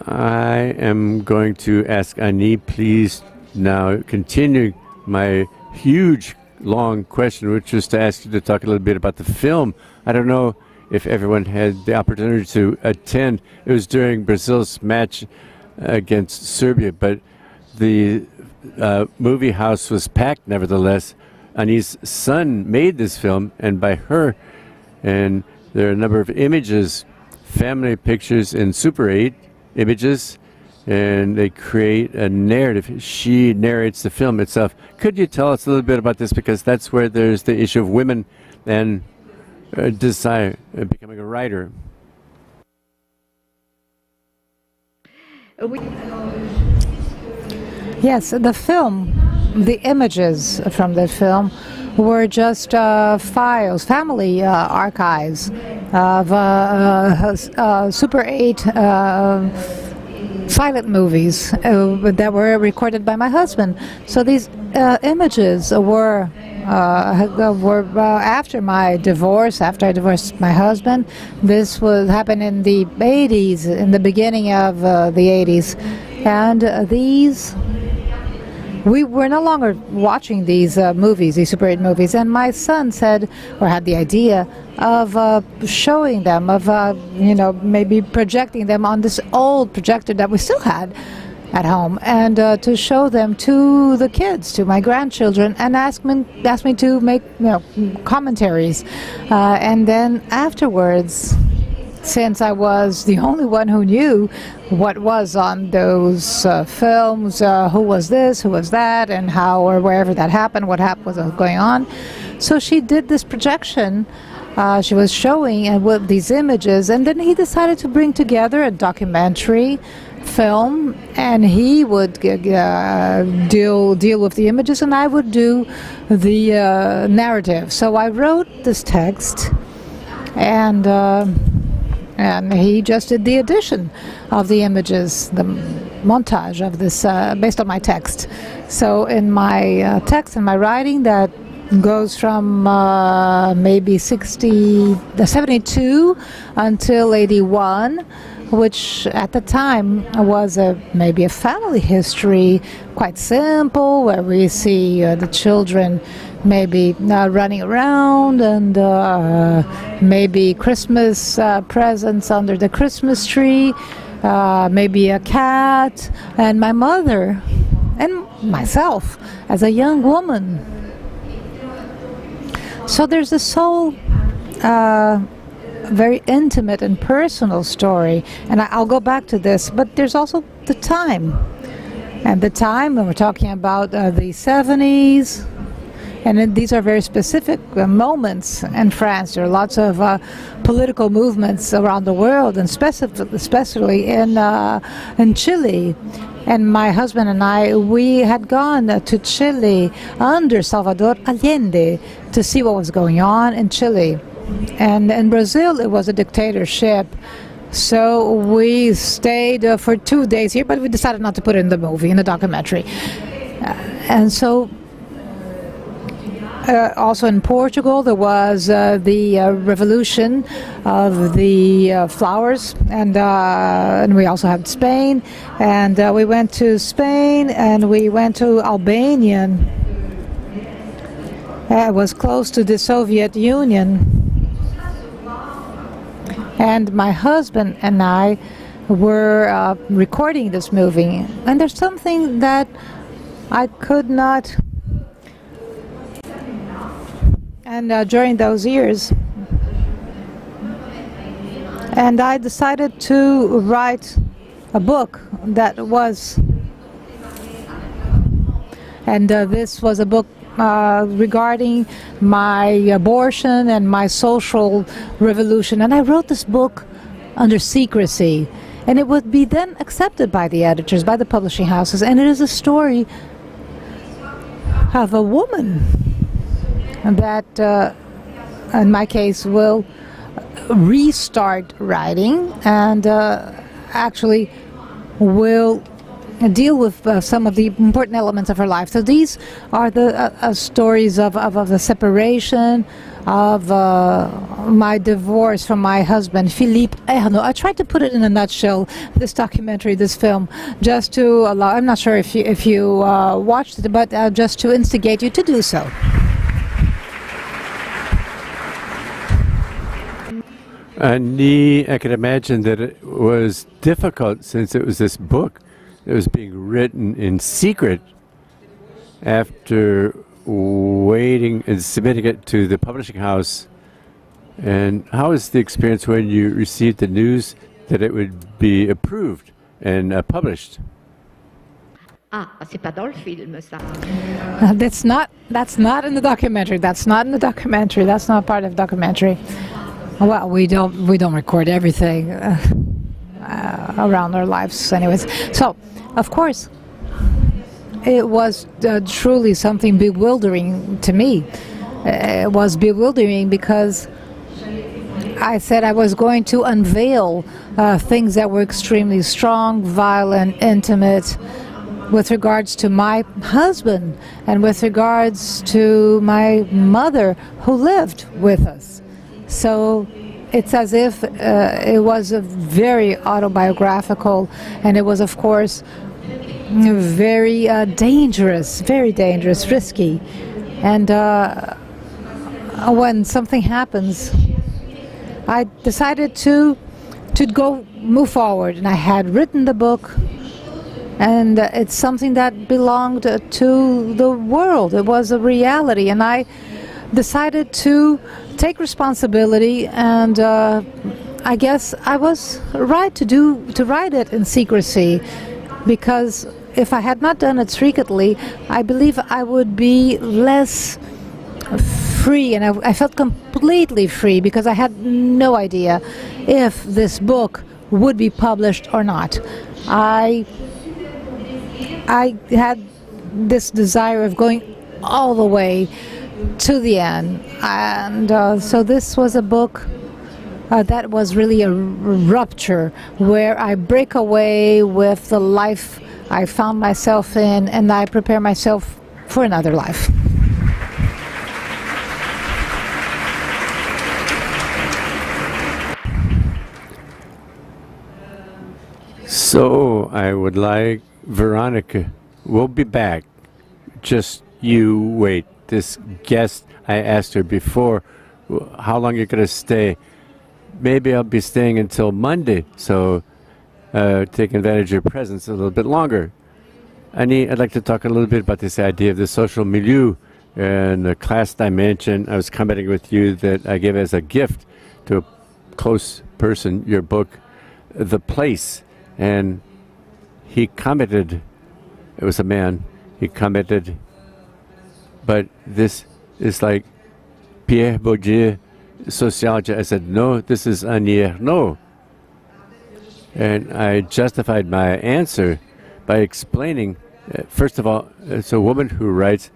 I am going to ask Annie, please, now continue my huge, long question, which was to ask you to talk a little bit about the film. I don't know if everyone had the opportunity to attend. It was during Brazil's match against Serbia, but the movie house was packed nevertheless. Annie's son made this film, and by her, and there are a number of images, family pictures in Super 8 images, and they create a narrative. She narrates the film itself. Could you tell us a little bit about this, because that's where there's the issue of women and desire, becoming a writer. Yes, the film, the images from the film were just files, family archives of Super 8 silent movies that were recorded by my husband. So these images were after my divorce, after I divorced my husband. This happened in the 80s, in the beginning of the 80s. And we were no longer watching these movies, these Super 8 movies, and my son said, or had the idea of showing them, of maybe projecting them on this old projector that we still had at home, and to show them to the kids, to my grandchildren, and asked me to make commentaries, and then afterwards, since I was the only one who knew what was on those films, who was this, who was that, and how or wherever that happened, what was going on. So she did this projection. She was showing with these images, and then he decided to bring together a documentary film, and he would deal with the images, and I would do the narrative. So I wrote this text And he just did the addition of the images, the montage of this based on my text. So in my text and my writing, that goes from maybe 72 until 81, which at the time was maybe a family history, quite simple, where we see the children maybe running around and maybe Christmas presents under the Christmas tree, maybe a cat, and my mother and myself as a young woman. So there's this whole very intimate and personal story, and I'll go back to this, but there's also the time. And the time, when we're talking about the 70s, and these are very specific moments in France. There are lots of political movements around the world, and especially in Chile. And my husband and I, we had gone to Chile under Salvador Allende to see what was going on in Chile. And in Brazil, it was a dictatorship. So we stayed for 2 days here, but we decided not to put it in the movie, in the documentary. And so also in Portugal, there was the revolution of the flowers, and we also had Spain, and we went to Spain, and we went to Albania. It was close to the Soviet Union, and my husband and I were recording this movie, and there's something that I could not. And during those years, and I decided to write a book that was, and this was a book regarding my abortion and my social revolution. And I wrote this book under secrecy, and it would be then accepted by the editors, by the publishing houses. And it is a story of a woman that, in my case, will restart writing and actually will deal with some of the important elements of her life. So these are the stories of the separation, of my divorce from my husband, Philippe Ernaux. I tried to put it in a nutshell, this documentary, this film, just to allow, I'm not sure if you watched it, but just to instigate you to do so. I could imagine that it was difficult, since it was this book that was being written in secret, after waiting and submitting it to the publishing house. And how was the experience when you received the news that it would be approved and published? C'est pas dans le film, ça. That's not in the documentary. That's not in the documentary. That's not part of the documentary. Well, we don't record everything around our lives, anyways. So, of course, it was truly something bewildering to me. It was bewildering because I said I was going to unveil things that were extremely strong, violent, intimate, with regards to my husband and with regards to my mother who lived with us. So it's as if it was a very autobiographical, and it was, of course, very dangerous, risky. And when something happens, I decided to move forward, and I had written the book, and it's something that belonged to the world. It was a reality, and I decided to take responsibility, and I guess I was right to write it in secrecy, because if I had not done it secretly, I believe I would be less free, and I felt completely free, because I had no idea if this book would be published or not. I had this desire of going all the way to the end, and so this was a book that was really a rupture where I break away with the life I found myself in, and I prepare myself for another life. So I would like Veronica. We'll be back. Just you wait. This guest, I asked her before, how long you're going to stay. Maybe I'll be staying until Monday, so take advantage of your presence a little bit longer. I'd like to talk a little bit about this idea of the social milieu and the class dimension. I was commenting with you that I gave as a gift to a close person your book, The Place. And he commented, it was a man, he commented, but this is like Pierre Bourdieu sociology. I said, no, this is Ernaux. And I justified my answer by explaining, first of all, it's a woman who writes,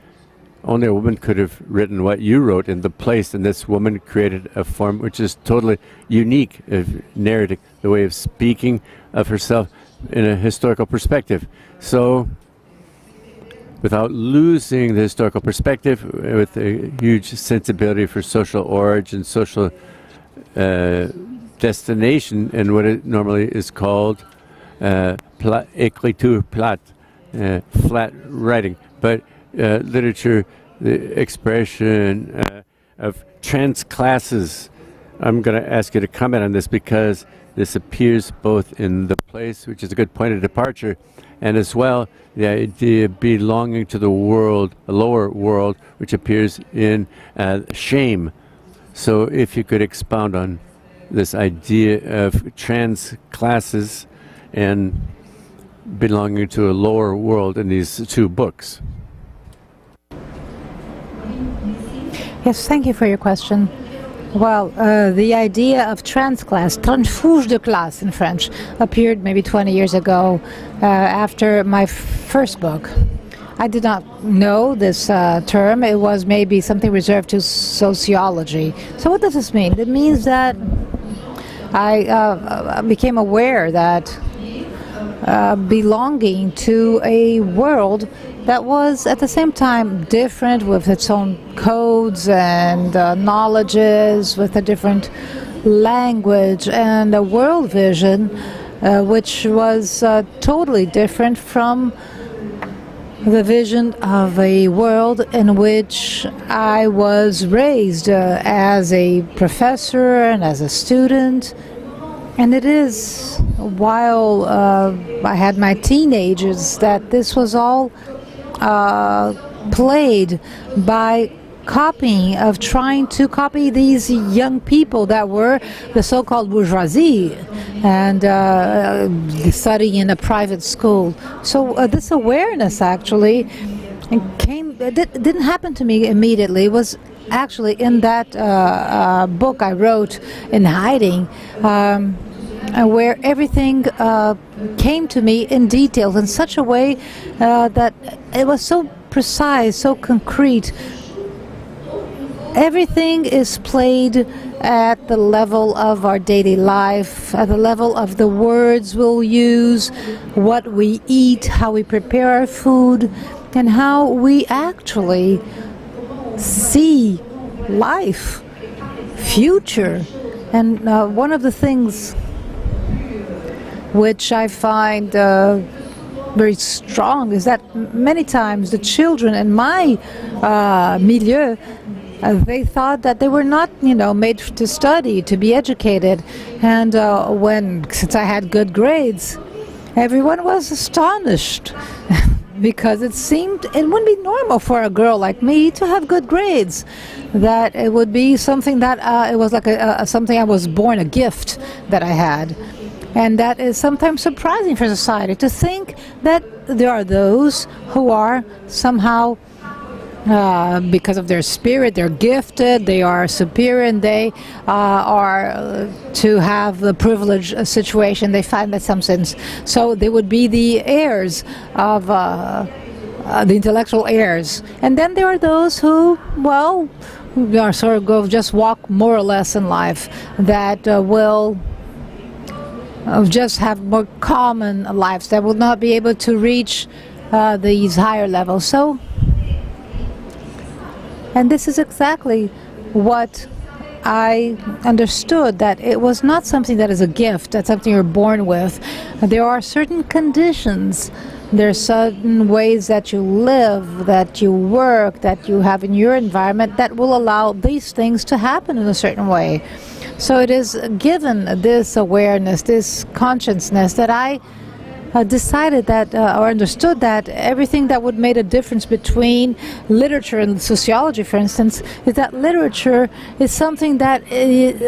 only a woman could have written what you wrote in The Place, and this woman created a form which is totally unique of narrating, the way of speaking of herself in a historical perspective. So, without losing the historical perspective, with a huge sensibility for social origin, social destination, and what it normally is called écriture plate, flat writing. But literature, the expression of trans classes. I'm going to ask you to comment on this because this appears both in The Place, which is a good point of departure, and as well the idea of belonging to the world, a lower world, which appears in shame. So if you could expound on this idea of trans classes and belonging to a lower world in these two books. Yes, thank you for your question. Well, the idea of trans-class, transfuge de classe in French, appeared maybe 20 years ago after my first book. I did not know this term. It was maybe something reserved to sociology. So what does this mean? It means that I became aware that belonging to a world that was at the same time different, with its own codes and knowledges, with a different language and a world vision which was totally different from the vision of a world in which I was raised as a professor and as a student. And it is while I had my teenagers that this was all played by trying to copy these young people that were the so-called bourgeoisie and studying in a private school. So this awareness actually didn't happen to me immediately. It was actually in that book I wrote in hiding, where everything came to me in detail in such a way that it was so precise, so concrete. Everything is played at the level of our daily life, at the level of the words we'll use, what we eat, how we prepare our food, and how we actually see life, future. And one of the things which I find very strong is that many times the children in my milieu, they thought that they were not, made to study, to be educated. And since I had good grades, everyone was astonished because it seemed it wouldn't be normal for a girl like me to have good grades. That it would be something that it was like something I was born, a gift that I had. And that is sometimes surprising for society to think that there are those who are somehow, because of their spirit, they're gifted, they are superior, and they are to have the privileged situation. They find that some sense. So they would be the heirs of the intellectual heirs. And then there are those who, are sort of go just walk more or less in life, that will just have more common lives, that will not be able to reach these higher levels. So, and this is exactly what I understood, that it was not something that is a gift, that's something you're born with. There are certain conditions, there are certain ways that you live, that you work, that you have in your environment that will allow these things to happen in a certain way. So it is given this awareness, this consciousness, that I decided that, or understood that everything that would make a difference between literature and sociology, for instance, is that literature is something that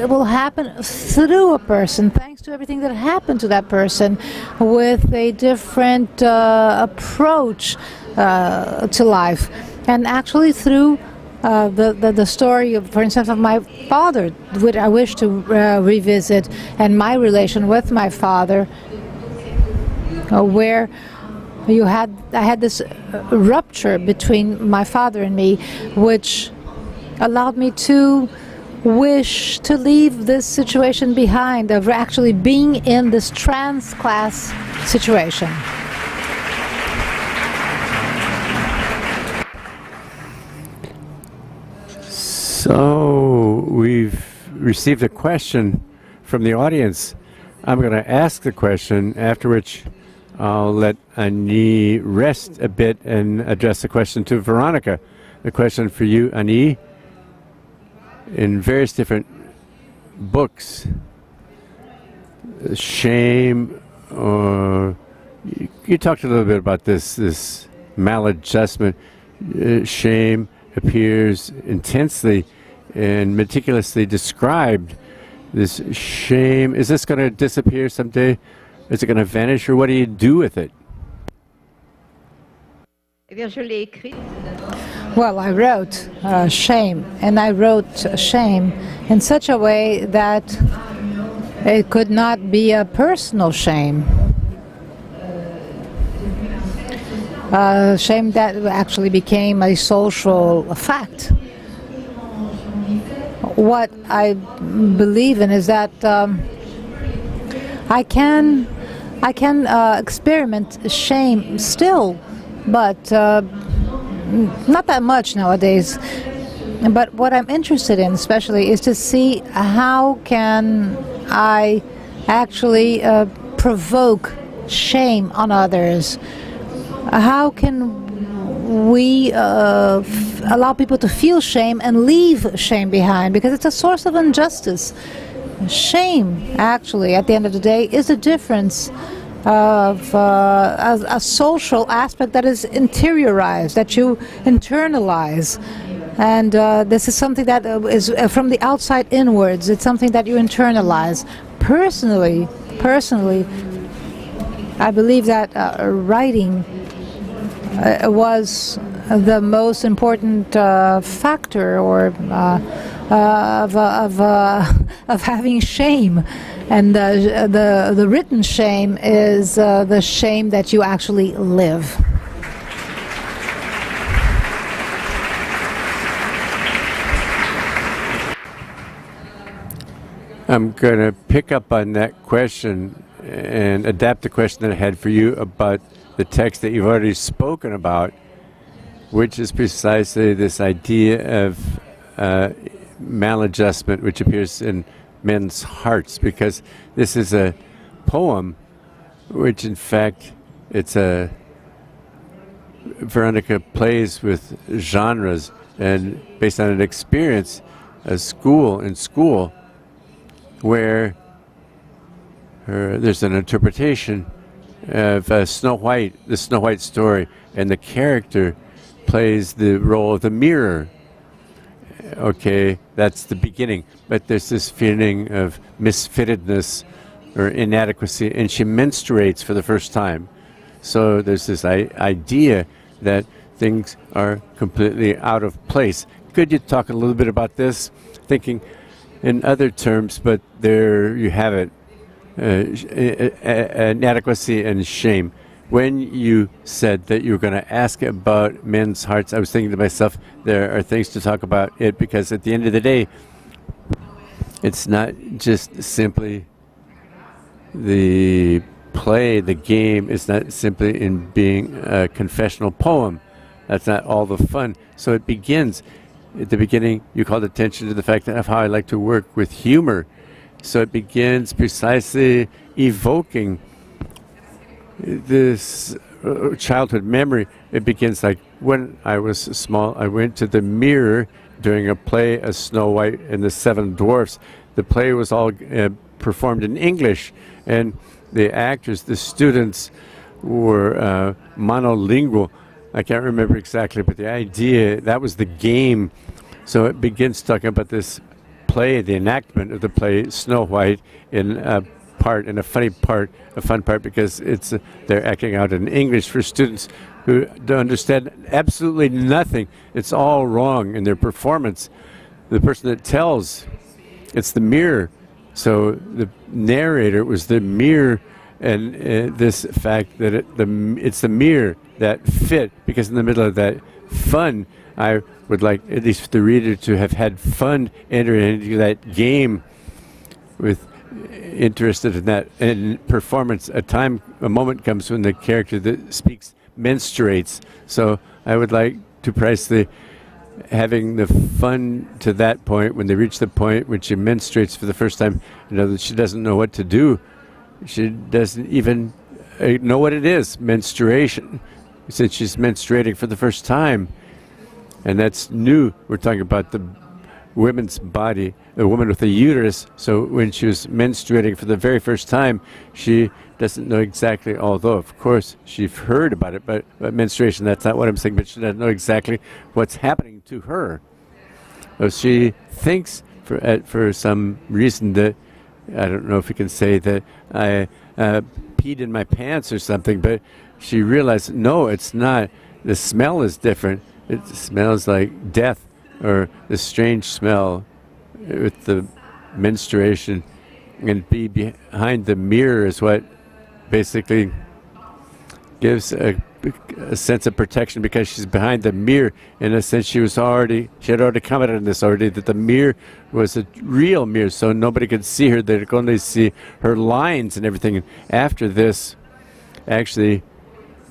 will happen through a person, thanks to everything that happened to that person, with a different approach to life. And actually through the story of, for instance, of my father, which I wish to revisit, and my relation with my father, where I had this rupture between my father and me, which allowed me to wish to leave this situation behind, of actually being in this trans-class situation. So we've received a question from the audience. I'm going to ask the question, after which I'll let Annie rest a bit and address the question to Veronica. The question for you, Annie, in various different books, shame, or you talked a little bit about this maladjustment. Shame appears intensely and meticulously described. This shame, is this going to disappear someday? Is it going to vanish, or what do you do with it? Well, I wrote shame, and I wrote shame in such a way that it could not be a personal shame. Shame that actually became a social fact. What I believe in is that I can experiment shame still, but not that much nowadays. But what I'm interested in especially is to see how can I actually provoke shame on others. How can we allow people to feel shame and leave shame behind, because it's a source of injustice. Shame, actually, at the end of the day, is a difference of a social aspect that is interiorized, that you internalize. And this is something that is from the outside inwards. It's something that you internalize. Personally, I believe that writing was the most important factor, or of having shame, and the written shame is the shame that you actually live. I'm going to pick up on that question and adapt the question that I had for you about the text that you've already spoken about, which is precisely this idea of maladjustment, which appears in men's hearts, because this is a poem which, in fact, it's a Veronica plays with genres, and based on an experience, in school, where there's an interpretation of Snow White, the Snow White story, and the character plays the role of the mirror. Okay, that's the beginning, but there's this feeling of misfittedness or inadequacy, and she menstruates for the first time. So there's this idea that things are completely out of place. Could you talk a little bit about this? Thinking in other terms, but there you have it. Inadequacy and shame. when you said that you were going to ask about men's hearts, I was thinking to myself, there are things to talk about it, because at the end of the day, it's not just simply the play, the game is not simply in being a confessional poem. That's not all the fun. So it begins, at the beginning, you called attention to the fact of how I like to work with humor. So it begins precisely evoking this childhood memory. It begins like, when I was small, I went to the mirror during a play, A Snow White and the Seven Dwarfs. The play was all performed in English, and the actors, the students, were monolingual. I can't remember exactly, but the idea, that was the game. So it begins talking about this play, the enactment of the play Snow White, in a fun part, because it's they're acting out in English for students who don't understand absolutely nothing. It's all wrong in their performance. The person that tells, it's the mirror. So the narrator was the mirror, and this fact that it's the mirror that fit, because in the middle of that fun, I would like at least the reader to have had fun entering into that game, with interested in that. In performance, a moment comes when the character that speaks menstruates. So I would like to price having the fun to that point, when they reach the point when she menstruates for the first time, that she doesn't know what to do. She doesn't even know what it is, menstruation, since she's menstruating for the first time. And that's new. We're talking about the women's body, a woman with a uterus. So when she was menstruating for the very first time, she doesn't know exactly, although of course she's heard about it, but menstruation, that's not what I'm saying, but she doesn't know exactly what's happening to her. So she thinks for some reason that, I don't know if we can say that I peed in my pants or something, but she realized, no, it's not. The smell is different. It smells like death, or the strange smell with the menstruation. And be behind the mirror is what basically gives a sense of protection, because she's behind the mirror. In a sense, she had already commented on this already, that the mirror was a real mirror, so nobody could see her. They could only see her lines and everything. And after this, actually,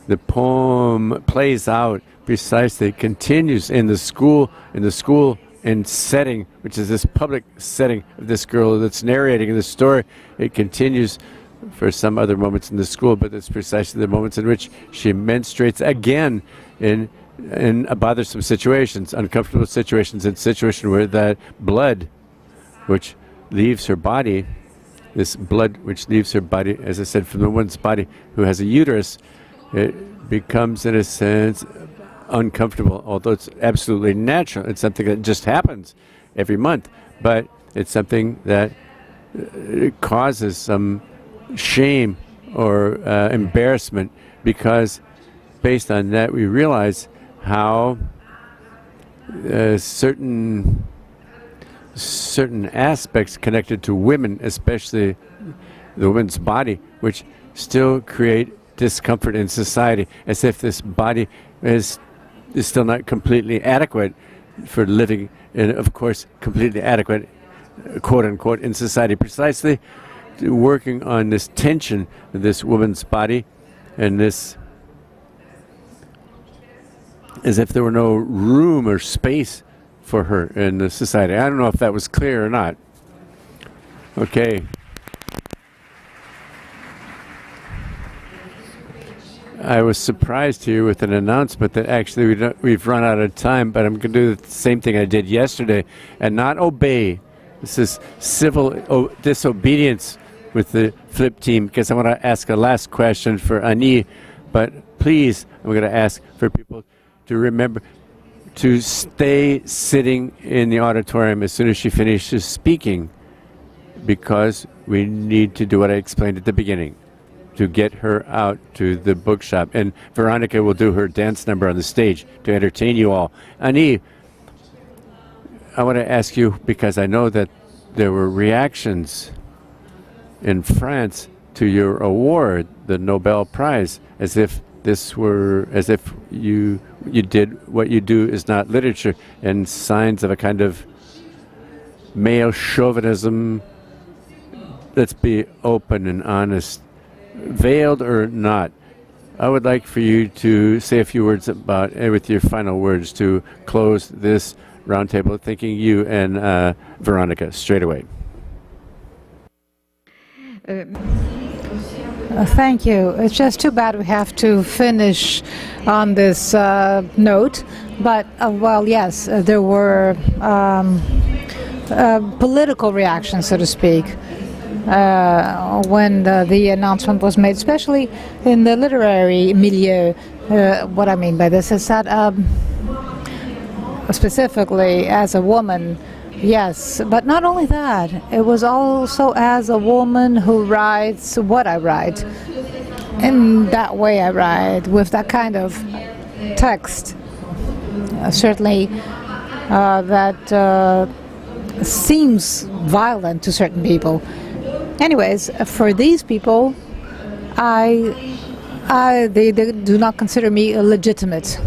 the poem plays out precisely, continues in the school and setting, which is this public setting of this girl that's narrating the story. It continues for some other moments in the school, but it's precisely the moments in which she menstruates again in bothersome situations, uncomfortable situations, in situations where that blood which leaves her body, this blood which leaves her body, as I said, from the woman's body who has a uterus, it becomes, in a sense, uncomfortable, although it's absolutely natural. It's something that just happens every month, but it's something that causes some shame or embarrassment, because based on that we realize how certain aspects connected to women, especially the woman's body, which still create discomfort in society, as if this body is still not completely adequate for living, and of course completely adequate, quote unquote, in society. Precisely working on this tension of this woman's body, and this, as if there were no room or space for her in the society. I don't know if that was clear or not. Okay. I was surprised here with an announcement that actually we've run out of time, but I'm going to do the same thing I did yesterday and not obey. This is civil disobedience with the flip team, because I want to ask a last question for Annie, but please, I'm going to ask for people to remember to stay sitting in the auditorium as soon as she finishes speaking, because we need to do what I explained at the beginning, to get her out to the bookshop. And Veronica will do her dance number on the stage to entertain you all. Annie, I want to ask you, because I know that there were reactions in France to your award, the Nobel Prize, as if you did what you do is not literature, and signs of a kind of male chauvinism. Let's be open and honest, veiled or not. I would like for you to say a few words about, with your final words, to close this roundtable. Thanking you and Veronica straight away. Thank you. It's just too bad we have to finish on this note. But, well, yes, there were political reactions, so to speak, when the announcement was made, especially in the literary milieu. What I mean by this is that specifically as a woman, yes, but not only that, it was also as a woman who writes what I write. In that way I write, with that kind of text. Certainly that seems violent to certain people. Anyways, for these people, they do not consider me illegitimate.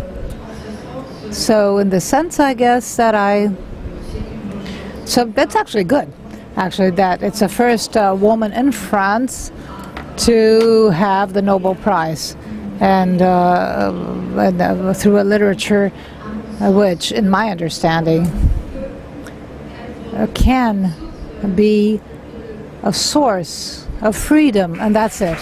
So in the sense, I guess, that so that's actually good, actually, that it's the first woman in France to have the Nobel Prize, and through a literature which, in my understanding, can be a source of freedom, and that's it.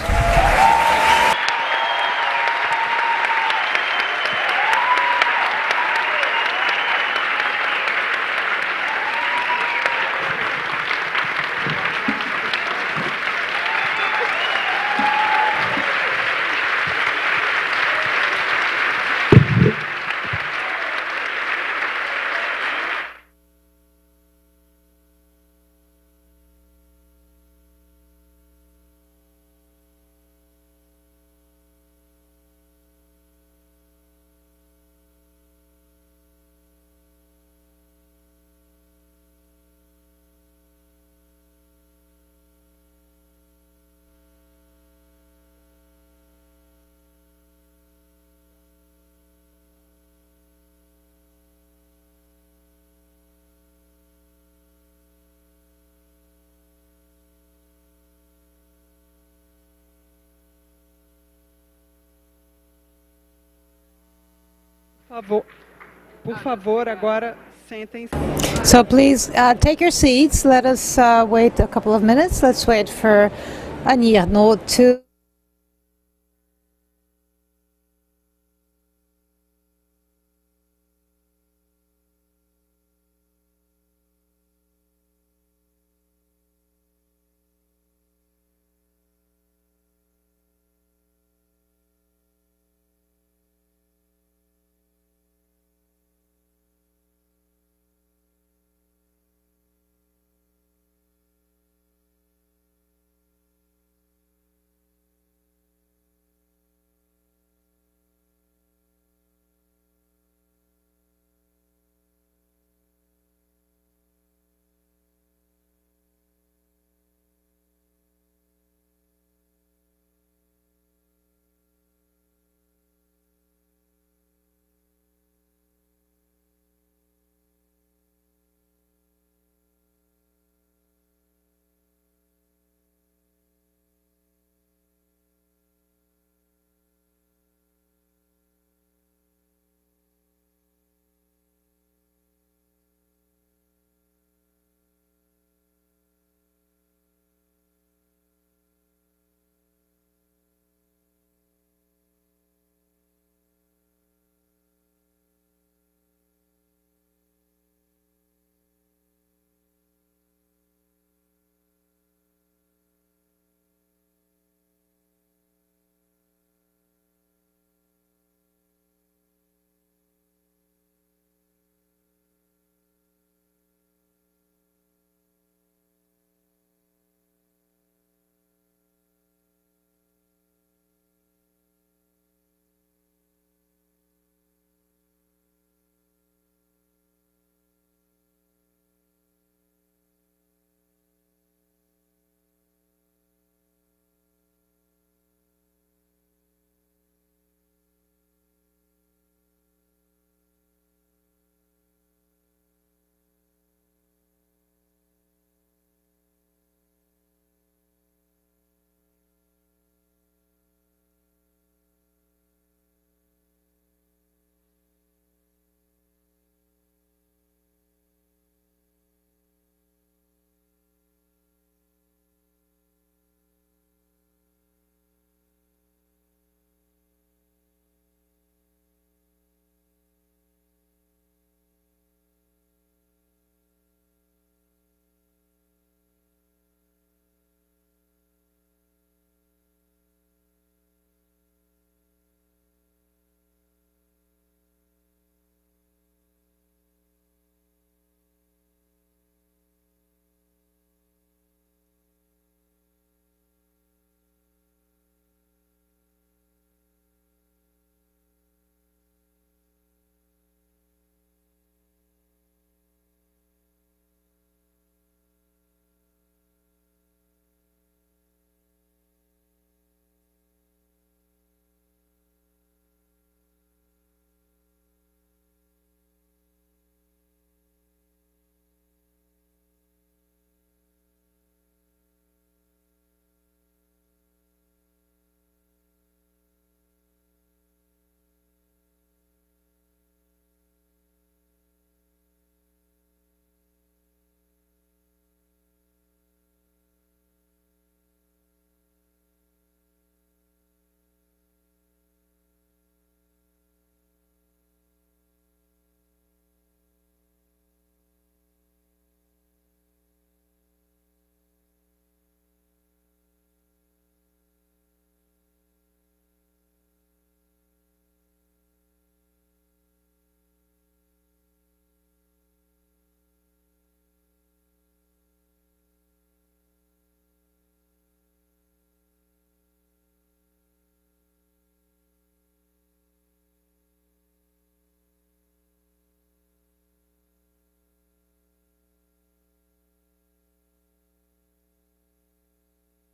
Por favor, agora sentem-se. So please take your seats. Let us wait a couple of minutes. Let's wait for Ernaux to